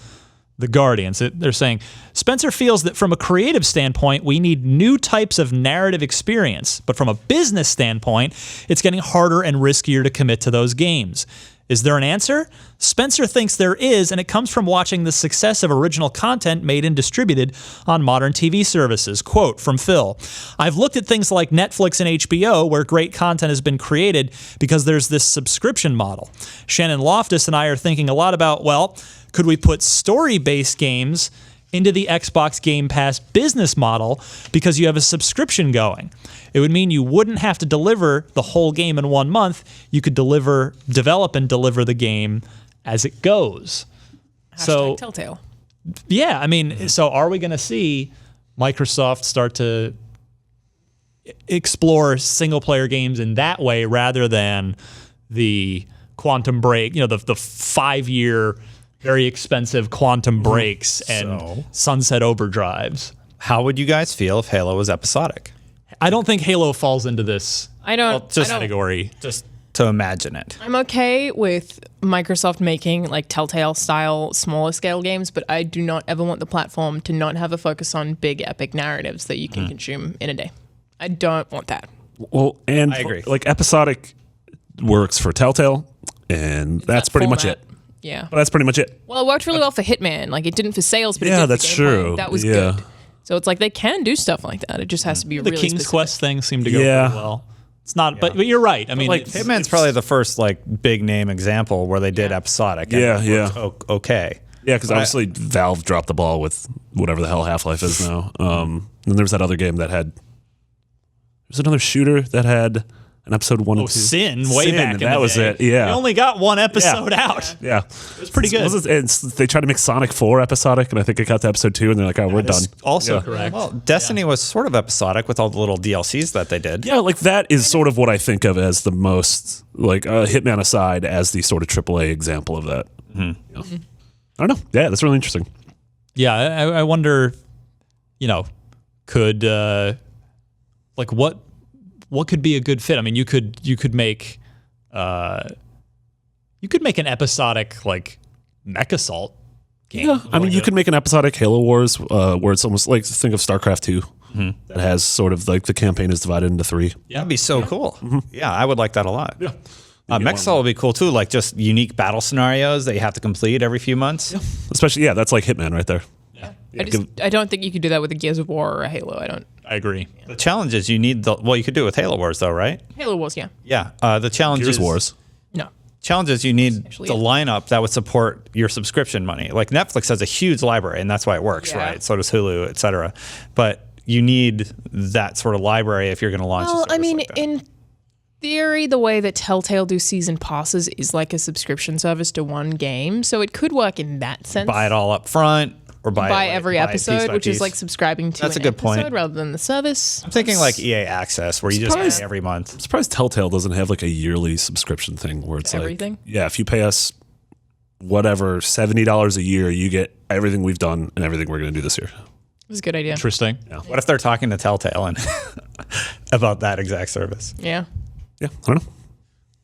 The Guardian. So they're saying, Spencer feels that from a creative standpoint, we need new types of narrative experience. But from a business standpoint, it's getting harder and riskier to commit to those games. Is there an answer? Spencer thinks there is, and it comes from watching the success of original content made and distributed on modern TV services. Quote from Phil, I've looked at things like Netflix and HBO where great content has been created because there's this subscription model. Shannon Loftus and I are thinking a lot about, could we put story-based games into the Xbox Game Pass business model because you have a subscription going. It would mean you wouldn't have to deliver the whole game in 1 month. You could develop and deliver the game as it goes. Hashtag Telltale. Yeah, I mean, so are we going to see Microsoft start to explore single-player games in that way rather than the Quantum Break, the 5-year, very expensive Quantum Breaks and Sunset Overdrives? How would you guys feel if Halo was episodic? I don't think Halo falls into this category. Just to imagine it. I'm okay with Microsoft making like Telltale style smaller scale games, but I do not ever want the platform to not have a focus on big epic narratives that you can consume in a day. I don't want that. Well, and I agree. Like episodic works for Telltale, and that's pretty much it. Yeah. But that's pretty much it. Well, it worked really well for Hitman. Like it didn't for sales, but it Yeah, did that's for gameplay. true. That was Yeah. good. So it's like they can do stuff like that. It just has to be The really King's specific. Quest thing seemed to go Yeah. pretty well. It's not, but you're right. I mean, like, it's- Hitman's probably the first like big name example where they did episodic. and it worked okay. Yeah, because obviously Valve dropped the ball with whatever the hell Half-Life is now. And there was that other game that had... There's another shooter that had an episode 1 and 2. Sin, way Sin, back in that the was day. it, yeah. We only got one episode out. Yeah. It was pretty good. They tried to make Sonic 4 episodic, and I think it got to episode 2, and they're like, oh, we're done. Also Yeah. correct. Well, Destiny was sort of episodic with all the little DLCs that they did. Yeah, like that is sort of what I think of as the most, like Hitman aside, as the sort of AAA example of that. Yeah. I don't know. Yeah, that's really interesting. Yeah, I wonder, could like what could be a good fit? I mean, you could make an episodic like Mech Assault game. Yeah, I mean, you could make an episodic Halo Wars where it's almost like, think of StarCraft 2 that has sort of like the campaign is divided into 3. That'd be so cool. Yeah, I would like that a lot. Yeah. Mech Assault would be cool too, like just unique battle scenarios that you have to complete every few months. Especially, that's like Hitman right there. I don't think you could do that with a Gears of War or a Halo. I agree. The challenge is you need you could do it with Halo Wars though, right? Halo Wars, yeah. Yeah. The challenge Gears is Wars. No. challenge is you need Actually, the yeah. lineup that would support your subscription money. Like Netflix has a huge library, and that's why it works, Yeah. right? So does Hulu, et cetera. But you need that sort of library if you're going to launch. Well, a service I mean, like that. in theory, the way that Telltale do season passes is like a subscription service to one game, so it could work in that sense. buy it all up front or buy Every buy it piece episode, by which is piece. like subscribing to That's an a good point. episode rather than the service. I'm thinking like EA Access, where you just Surprised- pay every month. I'm surprised Telltale doesn't have like a yearly subscrition thing where it's Everything? like, yeah, if you pay us whatever, $70 a year, you get everything we've done and everything we're going to do this year. It was a good idea. Interesting. What if they're talking to Telltale and about that exact service? Yeah. Yeah, I don't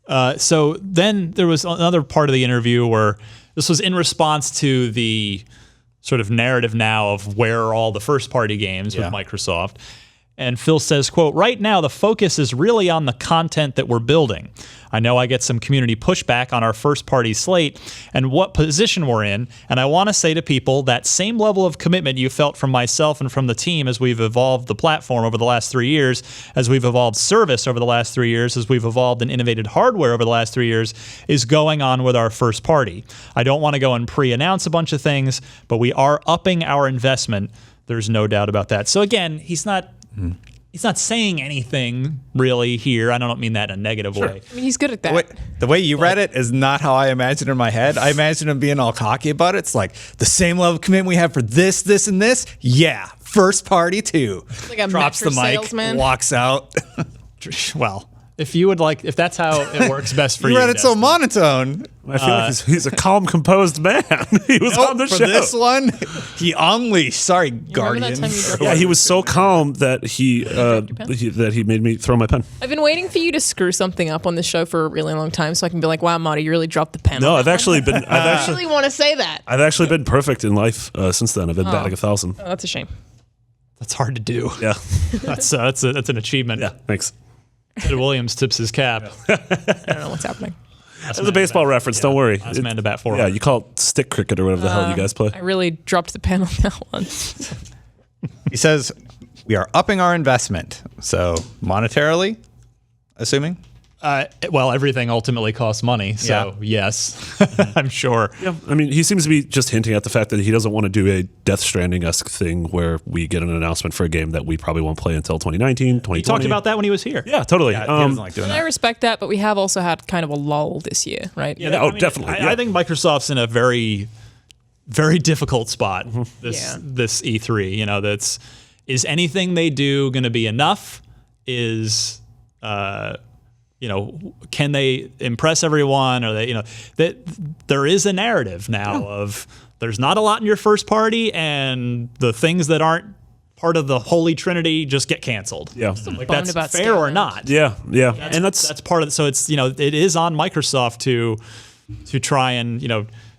know. So then there was another part of the interview where this was in response to the sort of narrative now of where are all the first party games with Microsoft. And Phil says, quote, "Right now, the focus is really on the content that we're building. I know I get some community pushback on our first party slate and what position we're in. And I want to say to people that same level of commitment you felt from myself and from the team as we've evolved the platform over the last 3 years, as we've evolved service over the last 3 years, as we've evolved and innovated hardware over the last 3 years, is going on with our first party. I don't want to go and pre-announce a bunch of things, but we are upping our investment. There's no doubt about that." So again, he's not saying anything really here. I don't mean that in a negative way. I mean, he's good at that. The way you read it is not how I imagine in my head. I imagine him being all cocky about it. It's like the same level of commitment we have for this, this, and this. Yeah, first party too. Like a Drops the mattress mic, salesman. walks out. Well, if you would like, if that's how it works best for you. You read it so Destin. monotone. I feel like he's a calm, composed man. He was on the for show. this one, he unleashed. Sorry, Remember Guardian. that time you dropped Yeah, he was so calm that he made me throw my pen. I've been waiting for you to screw something up on the show for a really long time, so I can be like, "Wow, Marty, you really dropped the pen." No, on I've that actually been. I really want to say that. I've actually been perfect in life since then. I've been batting 1,000. Oh, that's a shame. That's hard to do. Yeah, That's an achievement. yeah. Thanks. Ted Williams tips his cap. I don't know what's happening. That's a baseball reference. Don't worry. Last man to bat 400. Yeah, you call it stick cricket or whatever the hell you guys play. I really dropped the pen on that one. He says we are upping our investment. So monetarily, assuming. Well, everything ultimately costs money, so yes, I'm sure. Yeah, I mean, he seems to be just hinting at the fact that he doesn't want to do a Death Stranding-esque thing where we get an announcement for a game that we probably won't play until 2019, 2020. He talked about that when he was here. Yeah, totally. He doesn't like doing And I that. respect that, but we have also had kind of a lull this year, right? Yeah, definitely. I think Microsoft's in a very, very difficult spot this E3. You know, is anything they do going to be enough? Can they impress everyone? Or that there is a narrative now of there's not a lot in your first party, and the things that aren't part of the holy trinity just get canceled. Yeah, like bummed that's about fair or Skyrim. not. yeah, and That's part of it. So it's it is on Microsoft to try and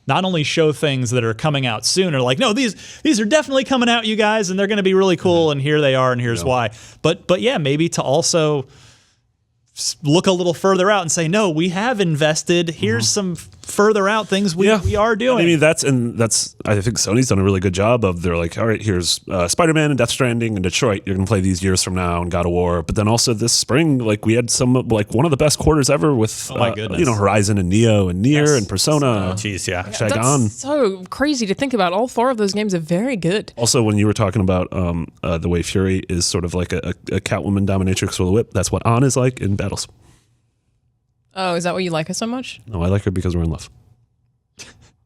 not only show things that are coming out soon, or like, no, these are definitely coming out, you guys, and they're going to be really cool, and here they are, and here's why. But yeah, maybe to also look a little further out and say, no, we have invested. Here's some further out things we are doing. I mean, that's I think Sony's done a really good job of, they're like, all right, here's Spider-Man and Death Stranding and Detroit. You're going to play these years from now, and God of War. But then also this spring, like, we had one of the best quarters ever with my goodness. Horizon and Neo and Nier and Persona. Jeez, yeah. Shagan. That's so crazy to think about. All 4 of those games are very good. Also, when you were talking about the way Fury is sort of like a Catwoman dominatrix with a whip, that's what An is like in battles. Oh, is that why you like her so much? No, I like her because we're in love.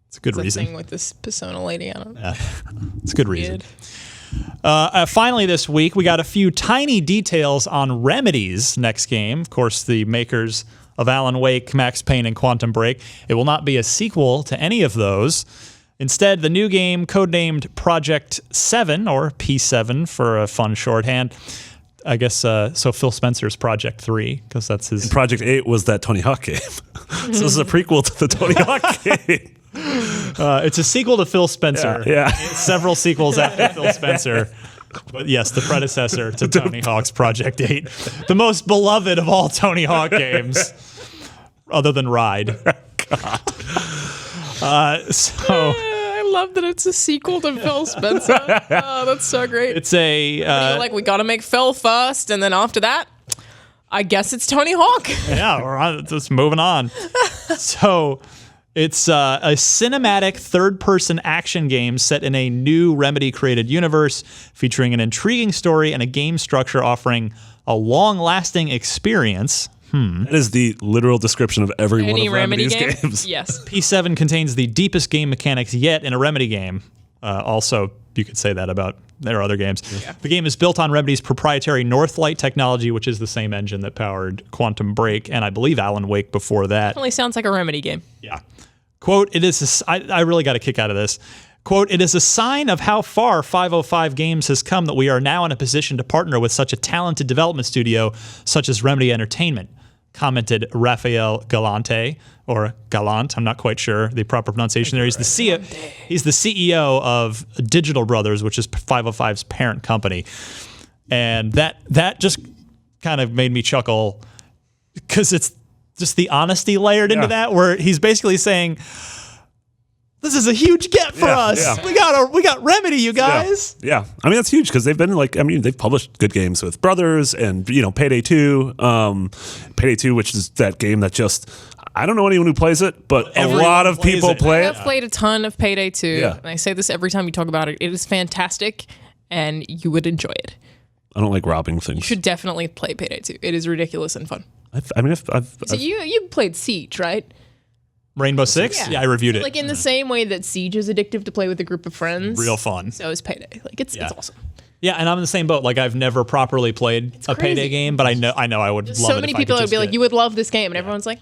It's a good The reason. thing with this persona lady, I don't know. It's a good reason. Weird. Finally, this week, we got a few tiny details on Remedy's next game. Of course, the makers of Alan Wake, Max Payne, and Quantum Break. It will not be a sequel to any of those. Instead, the new game, codenamed Project 7, or P7 for a fun shorthand. I guess, so Phil Spencer's Project 3, because that's his... Project 8 was that Tony Hawk game. So this is a prequel to the Tony Hawk game. It's a sequel to Phil Spencer. Yeah. Several sequels after Phil Spencer. But yes, the predecessor to Tony Hawk's Project 8. The most beloved of all Tony Hawk games, other than Ride. I love that it's a sequel to Phil Spencer. Oh, that's so great. It's a... we got to make Phil first, and then after that, I guess it's Tony Hawk. yeah, we're on, just moving on. So... It's a cinematic third-person action game set in a new Remedy-created universe, featuring an intriguing story and a game structure offering a long-lasting experience. That is the literal description of every one Any of Remedy Remedy's game? games. Yes. P7 contains the deepest game mechanics yet in a Remedy game. Also, you could say that about their other games. Yeah. The game is built on Remedy's proprietary Northlight technology, which is the same engine that powered Quantum Break, and I believe Alan Wake before that. Definitely sounds like a Remedy game. Yeah. Quote, I really got a kick out of this. Quote, it is a sign of how far 505 Games has come that we are now in a position to partner with such a talented development studio such as Remedy Entertainment, commented Raphael Galante, or Galant, I'm not quite sure the proper pronunciation there. He's the CEO of Digital Brothers, which is 505's parent company. And that just kind of made me chuckle because it's just the honesty layered into that, where he's basically saying, this is a huge get for us. Yeah. We got Remedy, you guys. Yeah. I mean, that's huge because they've been they've published good games with Brothers and, Payday 2. Payday 2, which is that game that just, I don't know anyone who plays it, but a lot of people play it. I've played a ton of Payday 2, Yeah. and I say this every time you talk about it. It is fantastic, and you would enjoy it. I don't like robbing things. You should definitely play Payday 2. It is ridiculous and fun. I've You played Siege, right? Rainbow Six? Yeah, I reviewed it. Like in the same way that Siege is addictive to play with a group of friends. Real fun. So is Payday. Like it's awesome. Yeah, and I'm in the same boat. Like I've never properly played a Payday game, but I know I would love it. So many if I people could would just be like, get- you would love this game, and everyone's like,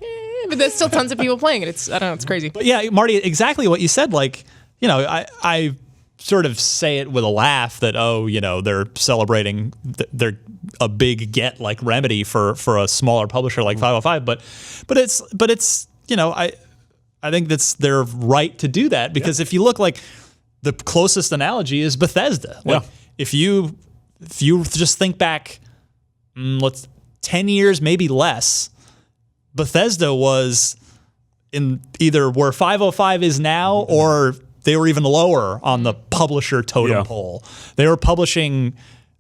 but there's still tons of people playing it. I don't know, it's crazy. But yeah, Marty, exactly what you said. Like, I sort of say it with a laugh that, they're celebrating they're a big get like Remedy for a smaller publisher like 505, but it's I think that's their right to do that, because if you look, like, the closest analogy is Bethesda. Like, if you just think back, 10 years, maybe less, Bethesda was in either where 505 is now, or they were even lower on the publisher totem pole. They were publishing,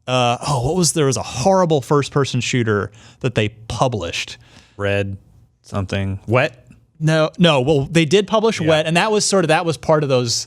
there was a horrible first-person shooter that they published. Red something. Wet? No. Well, they did publish Wet, and that was part of those.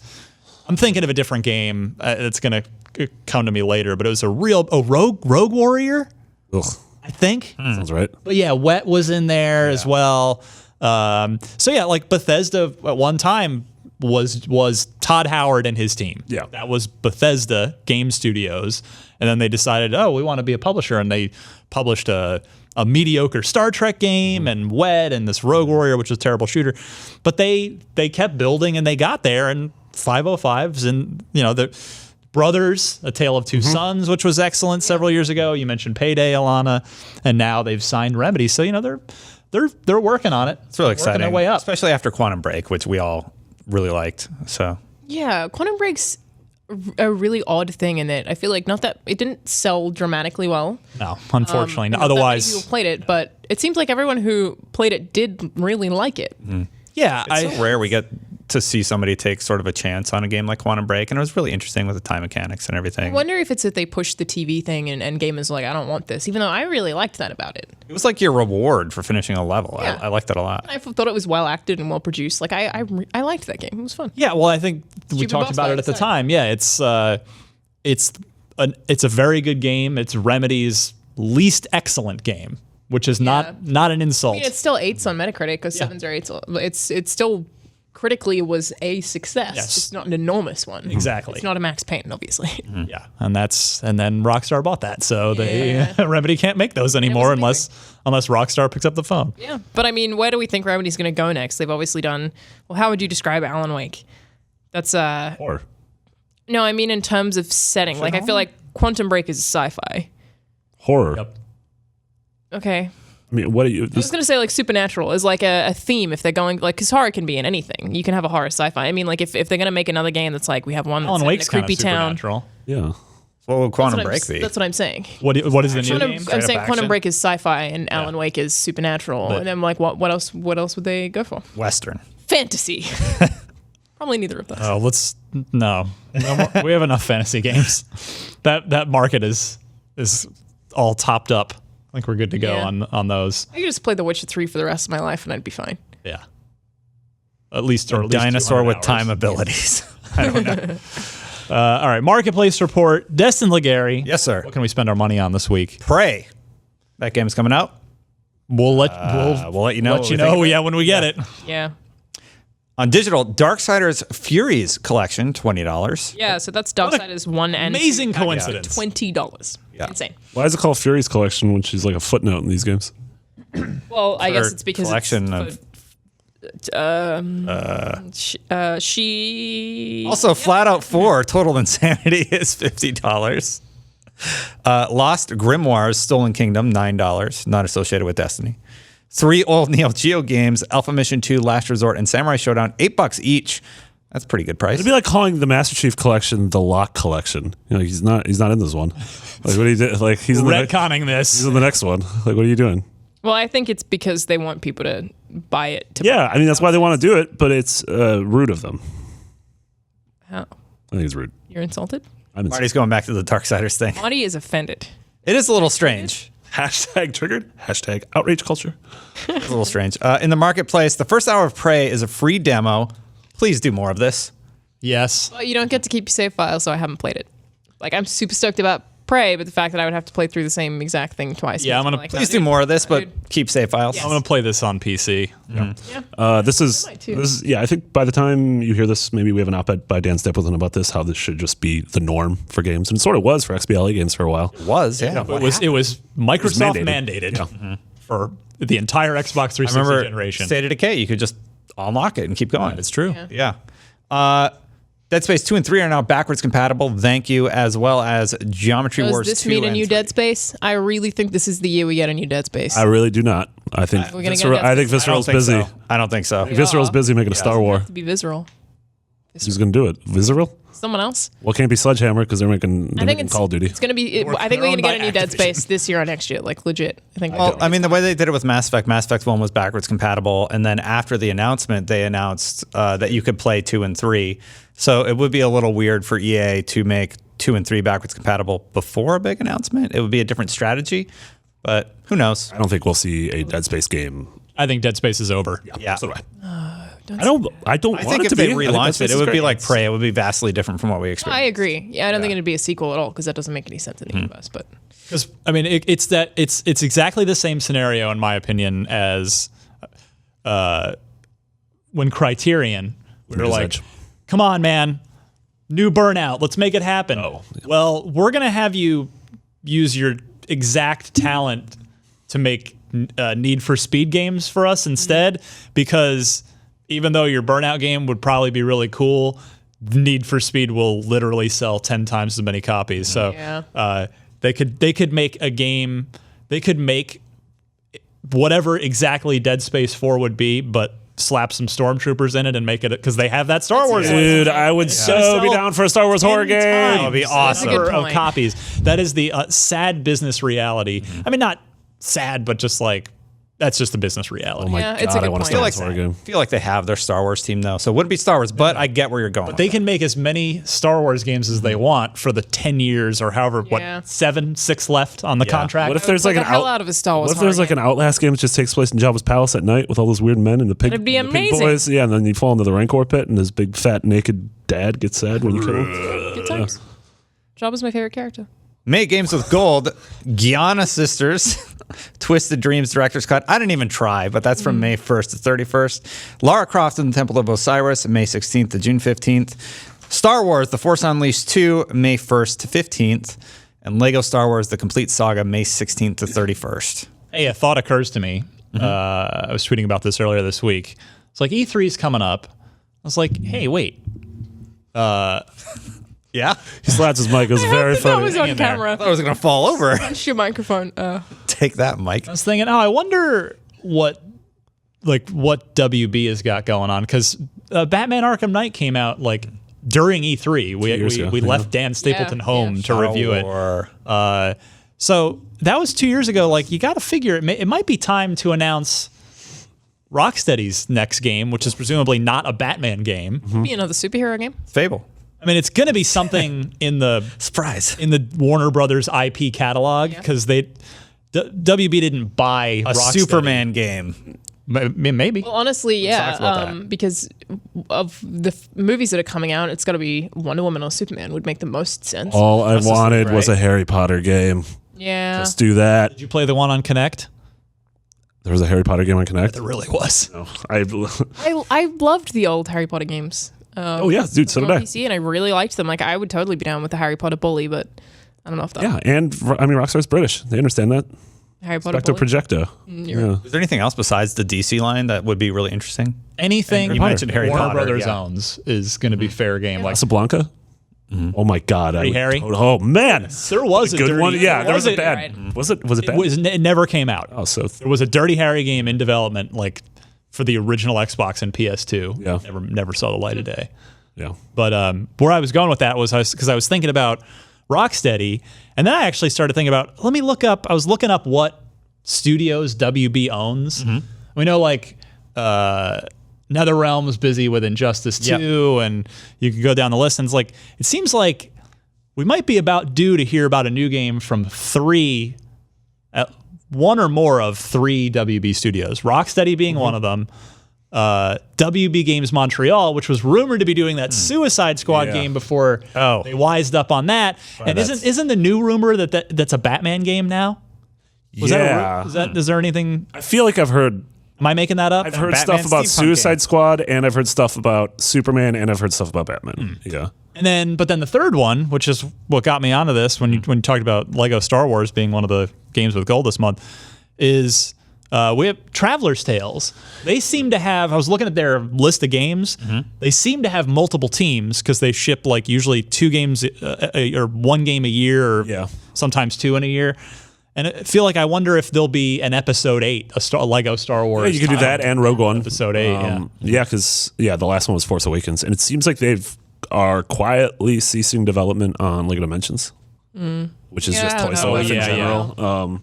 I'm thinking of a different game. It's going to come to me later, but it was a Rogue Warrior, Ugh, I think. sounds right. But yeah, Wet was in there as well. So yeah, like Bethesda at one time was Todd Howard and his team. Yeah. That was Bethesda Game Studios. And then they decided, we want to be a publisher. And they published a mediocre Star Trek game and Wet and this Rogue Warrior, which was a terrible shooter. But they kept building and they got there, and 505s and, the Brothers, A Tale of Two Sons, which was excellent several years ago. You mentioned Payday, Alanah, and now they've signed Remedy. So, they're working on it. It's really exciting. Working their way up. Especially after Quantum Break, which we all really liked. So Yeah, Quantum Break's a really odd thing in that I feel like not that it didn't sell dramatically well. No, unfortunately. Not that many Otherwise, people played it, but it seems like everyone who played it did really like it. yeah, it's so rare we get to see somebody take sort of a chance on a game like Quantum Break, and it was really interesting with the time mechanics and everything. I wonder if it's that they pushed the TV thing and gamers like, I don't want this, even though I really liked that about it. It was like your reward for finishing a level. Yeah. I liked that a lot. I thought it was well acted and well produced. Like I liked that game. It was fun. Yeah, well, I think we Stupid talked boss about it at the fights, time. Yeah, it's a very good game. It's Remedy's least excellent game, which is not an insult. I mean, it's still 8s on Metacritic because 7s or 8s. It's still critically was a success. Yes. It's not an enormous one. Exactly. It's not a Max Payne, obviously. Yeah, and then Rockstar bought that, so they Remedy can't make those anymore was unless Rockstar picks up the phone. Yeah, but I mean, where do we think Remedy's going to go next? They've obviously done. Well, how would you describe Alan Wake? That's Or No, I mean in terms of setting. Like I feel like Quantum Break is sci-fi. horror. Yep. Okay. I mean, what do you? I was gonna say like supernatural is like a theme if they're going like because horror can be in anything. You can have a horror sci-fi. I mean like if they're gonna make another game that's like we have one that's Alan set in a Wake's kind of creepy town. supernatural. Yeah. What would Quantum That's what Break be? That's what I'm saying. What is the new game? I'm saying up Quantum action? Break is sci-fi and Alan Wake is supernatural. But- and I'm like, what else? What else would they go for? Western. Fantasy. Probably neither of those. Oh, no more, we have enough fantasy games. That market is all topped up. I think we're good to go Yeah. on those. I could just play The Witcher 3 for the rest of my life and I'd be fine. Yeah. At least Dinosaur 200 with hours. time abilities. I don't know. All right, marketplace report. Destin Legary. Yes, sir. What can we spend our money on this week? Prey. That game's coming out. We'll let We'll let you know. what we think. Yeah, when we get it. Yeah. On digital, Darksiders Furies collection, $20. Yeah, so that's Darksiders 1 and amazing 2 package, coincidence. $20. Yeah. Insane. Why is it called Fury's Collection when she's like a footnote in these games? Well, I guess Her it's because collection it's of. she Also, Flat Out 4 Total Insanity is $50. Lost Grimoires Stolen Kingdom, $9, not associated with Destiny. 3 old Neo Geo games, Alpha Mission 2, Last Resort, and Samurai Showdown, $8 each. That's a pretty good price. It'd be like calling the Master Chief Collection the Lock Collection. You know, he's not in this one. Like, what do you do? Like, he's in Retconning this. the next one. Like, what are you doing? Well, I think it's because they want people to buy it. Yeah, I mean that's why they want to do it, but it's rude of them. How? I think it's rude. You're insulted? I'm Marty's going back to the Darksiders thing. Marty is offended. It is a little strange. Hashtag triggered. Hashtag outrage culture. It's a little strange. In the marketplace, the first hour of Prey is a free demo. Please do more of this. Yes. Well, you don't get to keep your save file, so I haven't played it. Like, I'm super stoked about Prey, but the fact that I would have to play through the same exact thing twice. Yeah, I'm gonna like, Please do more of this, but keep save files. I'm going to play this on PC. This is yeah. I think by the time you hear this, maybe we have an op-ed by Dan Stapleton about this. How this should just be the norm for games, and it sort of was for XBLA games for a while. It was, yeah. It was Microsoft mandated. mandated for the entire Xbox 360 I remember generation. State of Decay, you could just unlock it and keep going. It's true. Yeah. Dead Space 2 and 3 are now backwards compatible. Thank you, as well as Geometry Does Wars 2 this mean a and new 3. Dead Space? I really think this is the year we get a new Dead Space. I really do not. I think We're gonna get Visceral, Dead I think Space. Visceral's I don't think busy. so. I don't think so. Visceral's busy making a Star War. to be Visceral. Who's going to do it? Visceral? Someone else? Well, it can't be Sledgehammer because they're making Call of Duty. It's gonna be. I think we're gonna get a new Dead Space this year or next year. Like legit. I think. Well, I mean, the way they did it with Mass Effect 1 was backwards compatible, and then after the announcement, they announced that you could play 2 and 3. So it would be a little weird for EA to make 2 and 3 backwards compatible before a big announcement. It would be a different strategy. but who knows? I don't think we'll see a Dead Space game. I think Dead Space is over. Yeah. So do I. Don't I don't I want think it if to they be. I think Dead relaunched Space it, is it would be great. like Prey. It would be vastly different from what we I experienced. agree. Yeah, I don't think it'd be a sequel at all because that doesn't make any sense in the universe. But Because I mean, it's exactly the same scenario in my opinion as when Criterion we were Mirror's like, Edge. "Come on, man, new Burnout, let's make it happen." Oh, yeah. Well, we're gonna have you use your exact talent to make Need for Speed games for us instead, because even though your Burnout game would probably be really cool, Need for Speed will literally sell 10 times as many copies. So Yeah. they could make a game. They could make whatever exactly Dead Space 4 would be, but slap some stormtroopers in it and make it because they have that Star Wars. Dude, I would so be down for a Star Wars horror game. That would be awesome. That's a good Of point. copies. That is the sad business reality. I mean, not sad, but just like that's just the business reality. Oh my Yeah, it's god, a good I want a point. Star I Wars feel horror game. I feel like they have their Star Wars team though, so it wouldn't be Star Wars. But I get where you're going. They can make as many Star Wars games as they want for the 10 years or however, Yeah. 6 left on the contract. What if there's Play like the an hell out of a Star Wars What if there's horror like an Outlast game that just takes place in Jabba's palace at night with all those weird men and the pig, That'd be the pig amazing. boys? Yeah, and then you fall into the Rancor pit and this big fat naked dad gets sad when you kill him. Good times. Jabba's my favorite character. Make games with gold. Gianna Sisters, Twisted Dreams Director's Cut. I didn't even try, but that's from May 1st to 31st. Lara Croft and the Temple of Osiris, May 16th to June 15th. Star Wars, The Force Unleashed 2, May 1st to 15th. And Lego Star Wars, The Complete Saga, May 16th to 31st. Hey, a thought occurs to me. I was tweeting about this earlier this week. It's like E3's coming up. I was like, hey, wait. Yeah? He slaps his mic. It was very That funny. was Hang on in there. camera. I was going to fall over. Punch your microphone. Take that, Mike. I was thinking, I wonder what WB has got going on, because Batman Arkham Knight came out like during E3. years ago, We yeah. left Dan Stapleton home to Shadow review War. it. So that was 2 years ago. Like, you got to figure it might be time to announce Rocksteady's next game, which is presumably not a Batman game. Be another superhero game. Fable. I mean, it's going to be something in the Warner Brothers IP catalog, because WB didn't buy A Rocksteady. Superman game. Maybe. Well, honestly, talked about yeah. that. Because of the movies that are coming out, it's got to be Wonder Woman or Superman would make the most sense. All I Justice League, wanted was right? a Harry Potter game. Yeah. Let's do that. Did you play the one on Kinect? There was a Harry Potter game on Connect. There really was. No, I loved the old Harry Potter games. oh yeah, dude, so on did I. PC, and I really liked them. Like, I would totally be down with the Harry Potter bully, but I don't know if that Yeah, and I mean, Rockstar's British. They understand that. Harry Potter Spectre bully. Projecto. Yeah. Is there anything else besides the DC line that would be really interesting? Anything You mentioned Harry Warner Potter, Brothers yeah. owns is going to be fair game. Like, Casablanca. Oh my God! Dirty Harry? Oh man, there was a good dirty, one. Yeah, there was a bad. Right. Was it bad? It never came out. Oh, so There was a Dirty Harry game in development, like for the original Xbox and PS2. Yeah. Never saw the light of day. yeah. But where I was going with that was because I was thinking about Rocksteady, and then I actually started thinking about, let me look up. I was looking up what studios WB owns. We know like NetherRealm was busy with Injustice 2, and you can go down the list, and it's like, it seems like we might be about due to hear about a new game from one or more of three WB studios, Rocksteady being one of them. WB Games Montreal, which was rumored to be doing that Suicide Squad Yeah. game before they wised up on that. And isn't the new rumor that's a Batman game now? Yeah. Is there anything? I feel like I've heard. Am I making that up? I've heard Batman stuff about steampunk Suicide game. Squad, and I've heard stuff about Superman, and I've heard stuff about Batman. Yeah. But then the third one, which is what got me onto this when you talked about Lego Star Wars being one of the games with gold this month, is we have Traveler's Tales. They seem to have, I was looking at their list of games, they seem to have multiple teams because they ship like usually 2 games or 1 game a year, or sometimes 2 in a year. And I feel like I wonder if there'll be an episode 8, a Lego Star Wars. Yeah, you could do that and Rogue One. Episode 8, Yeah, because the last one was Force Awakens, and it seems like are quietly ceasing development on Lego Dimensions, which is just Yeah, Toy no, Story in yeah, general.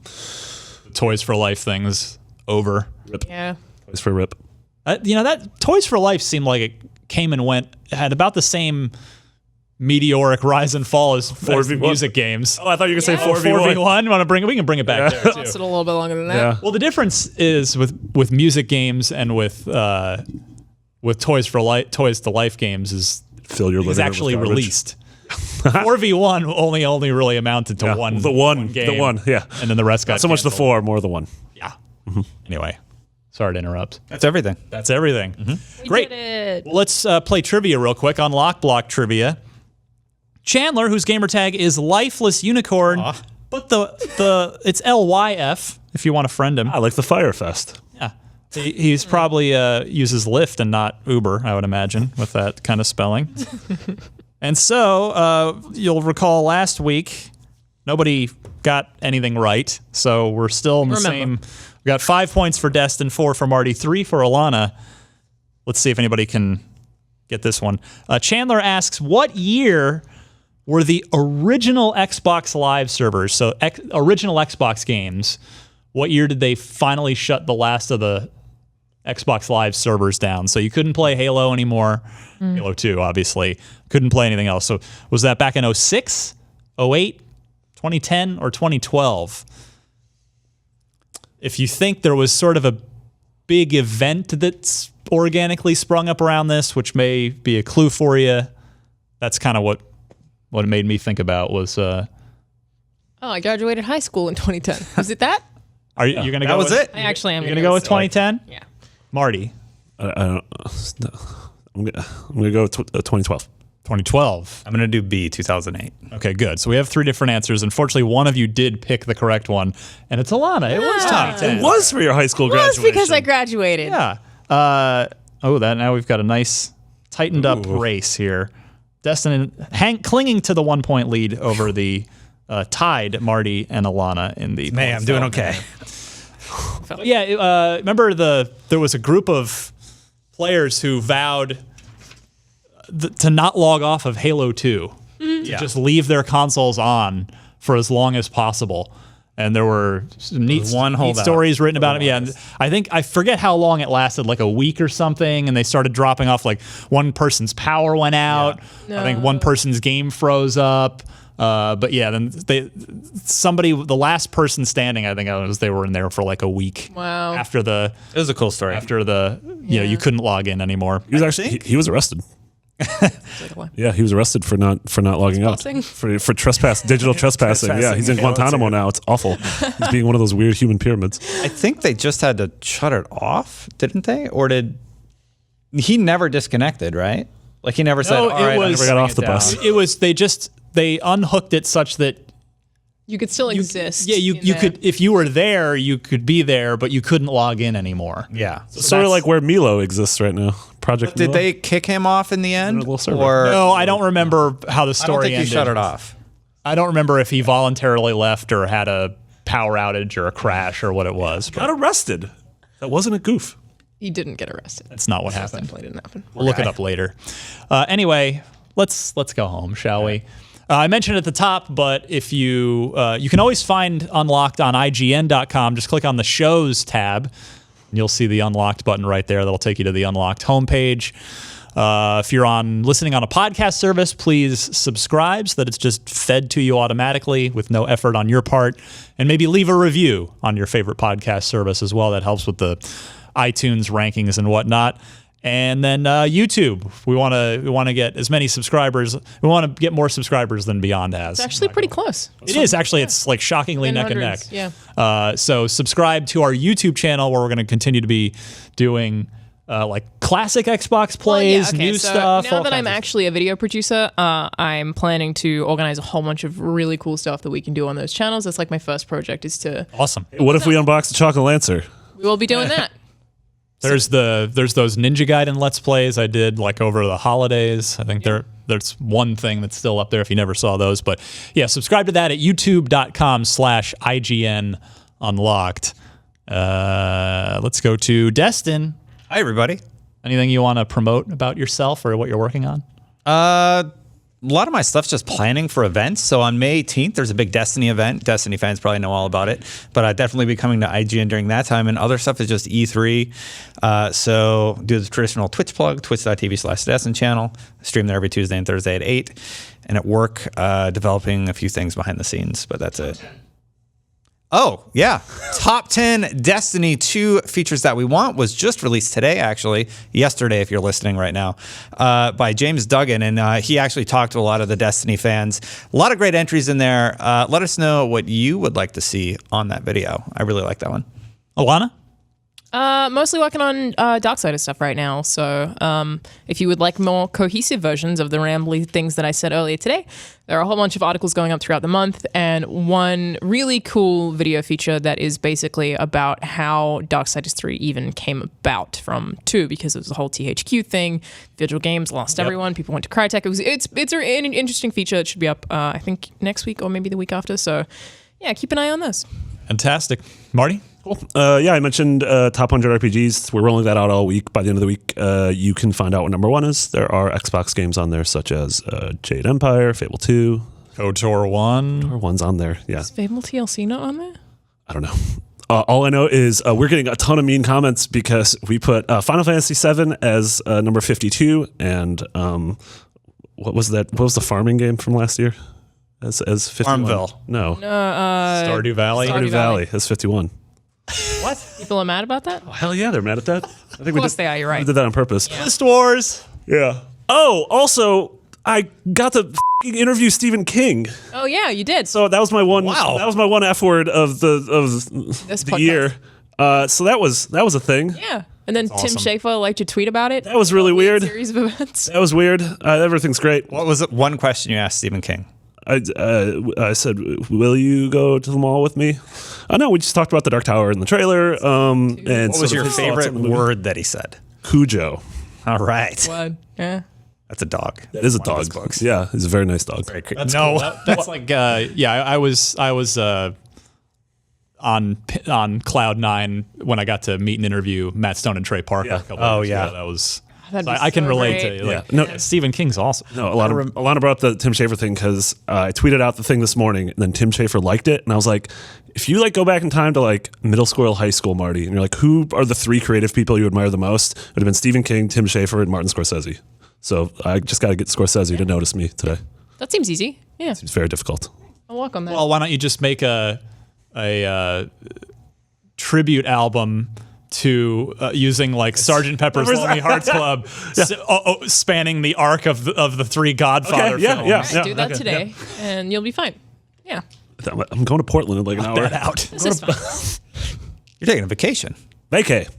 Toys for Life things over. Yeah. Toys for Rip. That Toys for Life seemed like it came and went, had about the same meteoric rise and fall as 4v1. music games. Oh, I thought you were going to say Yeah. 4v1. We can bring it back there too. Lasted a little bit longer than that. Yeah. Well, the difference is with music games and with Toys to Life games is Fill your living is room with actually garbage. released. 4v1 only really amounted to Yeah, one the one, game, the one, yeah. and then the rest got Not so much the canceled. 4, more the 1. Yeah. Anyway, sorry to interrupt. That's everything. That's everything. We Great. did it. Well, let's play trivia real quick on Lock Block Trivia. Chandler, whose gamer tag is Lifeless Unicorn, but it's LYF if you want to friend him. I like the Firefest. Yeah. He's probably uses Lyft and not Uber, I would imagine, with that kind of spelling. And so you'll recall last week, nobody got anything right. So we're still in the same. We got 5 points for Destin, 4 for Marty, 3 for Alanah. Let's see if anybody can get this one. Chandler asks, what year were the original Xbox Live servers, so original Xbox games, what year did they finally shut the last of the Xbox Live servers down? So you couldn't play Halo anymore. Halo 2, obviously. Couldn't play anything else. So was that back in 06, 08, 2010, or 2012? If you think there was sort of a big event that's organically sprung up around this, which may be a clue for you, that's kind of what it made me think about was... Oh, I graduated high school in 2010. Was it that? Are you going to go That was with it? I actually am You're going to go with 2010? Yeah. Marty. I don't, I'm gonna go 2012. 2012. I'm going to do B, 2008. Okay, good. So we have 3 different answers. Unfortunately, one of you did pick the correct one, and it's Alanah. It was 2010. It was for your high school Well, it's graduation. because I graduated. Yeah. Now we've got a nice tightened up race here. Destin clinging to the 1 point lead over the tied Marty and Alanah in the. Man, I'm doing okay. Yeah, remember there was a group of players who vowed to not log off of Halo 2, to just leave their consoles on for as long as possible. And there were some neat stories written about it. Yeah, and I forget how long it lasted, like a week or something. And they started dropping off. Like one person's power went out. Yeah. I think one person's game froze up. But yeah, then the last person standing, I think they were in there for like a week. Wow. It was a cool story. After you couldn't log in anymore. He was actually he was arrested. Yeah, he was arrested for not logging out for digital trespassing. Yeah, he's in Guantanamo now. It's awful. He's being one of those weird human pyramids. I think they just had to shut it off, didn't they? Or he never disconnected, right? Like he never said, No, all right, it was- Never got off the bus. It was they unhooked it such that You could still exist. yeah, you could, if you were there, you could be there, but you couldn't log in anymore. Yeah. Sort of like where Milo exists right now. Project Did Milo. they kick him off in the end? little server. Or No, I don't remember how the I don't story think he ended. shut it off. I don't remember if he voluntarily left or had a power outage or a crash or what it was. But got arrested? That wasn't a goof. He didn't get arrested. that's not what happened. Definitely didn't happen. We'll look it up later. Anyway, let's go home, shall we? I mentioned at the top, but if you can always find Unlocked on IGN.com. Just click on the Shows tab, and you'll see the Unlocked button right there. That'll take you to the Unlocked homepage. If you're listening on a podcast service, please subscribe so that it's just fed to you automatically with no effort on your part, and maybe leave a review on your favorite podcast service as well. That helps with the iTunes rankings and whatnot. And then YouTube, we want to get as many subscribers. We want to get more subscribers than Beyond has. It's actually pretty close. It is actually. It's like shockingly neck and neck. Yeah. So subscribe to our YouTube channel where we're going to continue to be doing like classic Xbox plays, new stuff. Now that I'm actually a video producer, I'm planning to organize a whole bunch of really cool stuff that we can do on those channels. That's like my first project is to. Awesome. What if we unbox the Chocolate Lancer? We will be doing that. There's those Ninja Gaiden Let's Plays I did like over the holidays. I think there's one thing that's still up there if you never saw those. But yeah, subscribe to that at youtube.com/IGN Unlocked. Let's go to Destin. Hi, everybody. Anything you want to promote about yourself or what you're working on? lot of my stuff's just planning for events. So on May 18th, there's a big Destiny event. Destiny fans probably know all about it, but I'd definitely be coming to IGN during that time. And other stuff is just E3. So do the traditional Twitch plug, twitch.tv/Destin channel. I stream there every Tuesday and Thursday at 8. And at work, developing a few things behind the scenes, but that's it. Oh, yeah. Top 10 Destiny 2 features that we want was just released today, actually. Yesterday, if you're listening right now, by James Duggan. And he actually talked to a lot of the Destiny fans. A lot of great entries in there. Let us know what you would like to see on that video. I really like that one. Alanah? Mostly working on Darksiders stuff right now. So if you would like more cohesive versions of the rambly things that I said earlier today, there are a whole bunch of articles going up throughout the month, and one really cool video feature that is basically about how Darksiders 3 even came about from 2, because it was the whole THQ thing. Visual Games lost everyone. People went to Crytek. It's an interesting feature. It should be up, I think, next week or maybe the week after. So yeah, keep an eye on those. Fantastic. Marty? Cool. Yeah, I mentioned top 100 RPGs. We're rolling that out all week. By the end of the week, you can find out what number 1 is. There are Xbox games on there, such as Jade Empire, Fable 2. KOTOR 1. KOTOR 1's on there, yeah. Is Fable TLC not on there? I don't know. All I know is we're getting a ton of mean comments because we put Final Fantasy VII as number 52, and what was that? What was the farming game from last year? As 51? Farmville. No. Stardew Valley. Stardew Valley as 51. What? People are mad about that? Oh, hell yeah, they're mad at that. I think Of course they are, you're right. We did that on purpose. List Wars. Yeah. Oh, also, I got to interview Stephen King. Oh yeah, you did. So that was my one. Wow. That was my one F word of the This the podcast. year. So that was a thing. Yeah. And then Tim awesome. Schafer liked to tweet about it. That was really weird. Series of events. That was weird. Everything's great. What was it? One question you asked Stephen King? I said, "Will you go to the mall with me?" No, we just talked about the Dark Tower in the trailer. And What was your his thoughts favorite on the movie. word that he said? Cujo. All right. What? Yeah. That's a dog. That is a One of his dog. books. Yeah, he's a very nice dog. Very cre- That's no. cool. That's like I was on cloud 9 when I got to meet and interview Matt Stone and Trey Parker. Yeah. A couple Oh, weeks yeah. ago. That was. That'd be I can so relate great. to like, Yeah. No. Stephen King's awesome. No, Alanah brought up the Tim Schafer thing because I tweeted out the thing this morning, and then Tim Schafer liked it, and I was like, if you like go back in time to like middle school or high school, Marty, and you're like, who are the 3 creative people you admire the most? It would have been Stephen King, Tim Schafer, and Martin Scorsese. So I just got to get Scorsese to notice me today. That seems easy. Yeah. It's very difficult. I'll work on that. Well, why don't you just make a tribute album to using like Sgt. Pepper's Lonely Hearts Club, spanning the arc of the 3 Godfather Okay, yeah, films. yeah. Do that today, and you'll be fine. Yeah. I'm going to Portland in like an hour. That out. This is fine. You're taking a vacation. Vacay.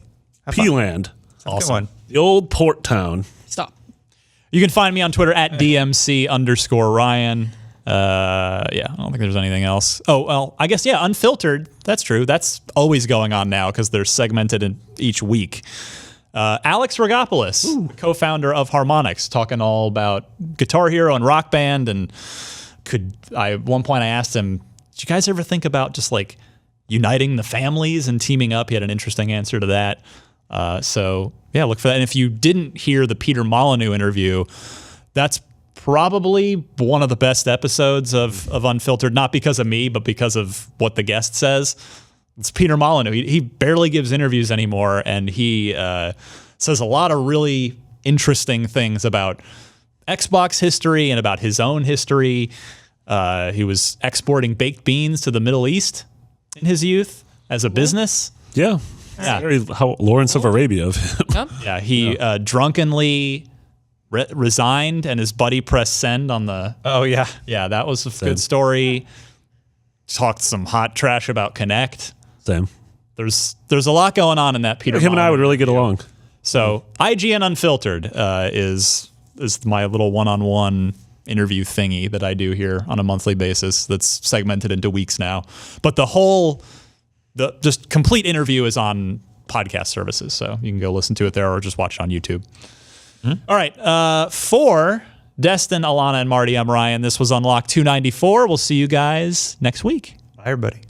P-Land. Awesome. The old port town. Stop. You can find me on Twitter at DMC_Ryan. Yeah, I don't think there's anything else. Oh, well, I guess, yeah, Unfiltered. That's true. That's always going on now because they're segmented in each week. Alex Rogopoulos, the co-founder of Harmonix, talking all about Guitar Hero and Rock Band. And at one point I asked him, did you guys ever think about just like uniting the families and teaming up? He had an interesting answer to that. So yeah, look for that. And if you didn't hear the Peter Molyneux interview, that's probably one of the best episodes of Unfiltered, not because of me, but because of what the guest says. It's Peter Molyneux. He barely gives interviews anymore, and he says a lot of really interesting things about Xbox history and about his own history. He was exporting baked beans to the Middle East in his youth as a business. Yeah. Yeah. Very how Lawrence of Arabia of him. Yep. Yeah, he drunkenly resigned, and his buddy pressed send on the. Oh, yeah. Yeah, that was a good story. Talked some hot trash about Connect. Same. There's a lot going on in that Peter. Him and I would Molyneux really get interview. along. So IGN Unfiltered is my little one-on-one interview thingy that I do here on a monthly basis. That's segmented into weeks now, but the just complete interview is on podcast services, so you can go listen to it there or just watch it on YouTube. All right, for Destin, Alanah, and Marty, I'm Ryan. This was Unlocked 294. We'll see you guys next week. Bye, everybody.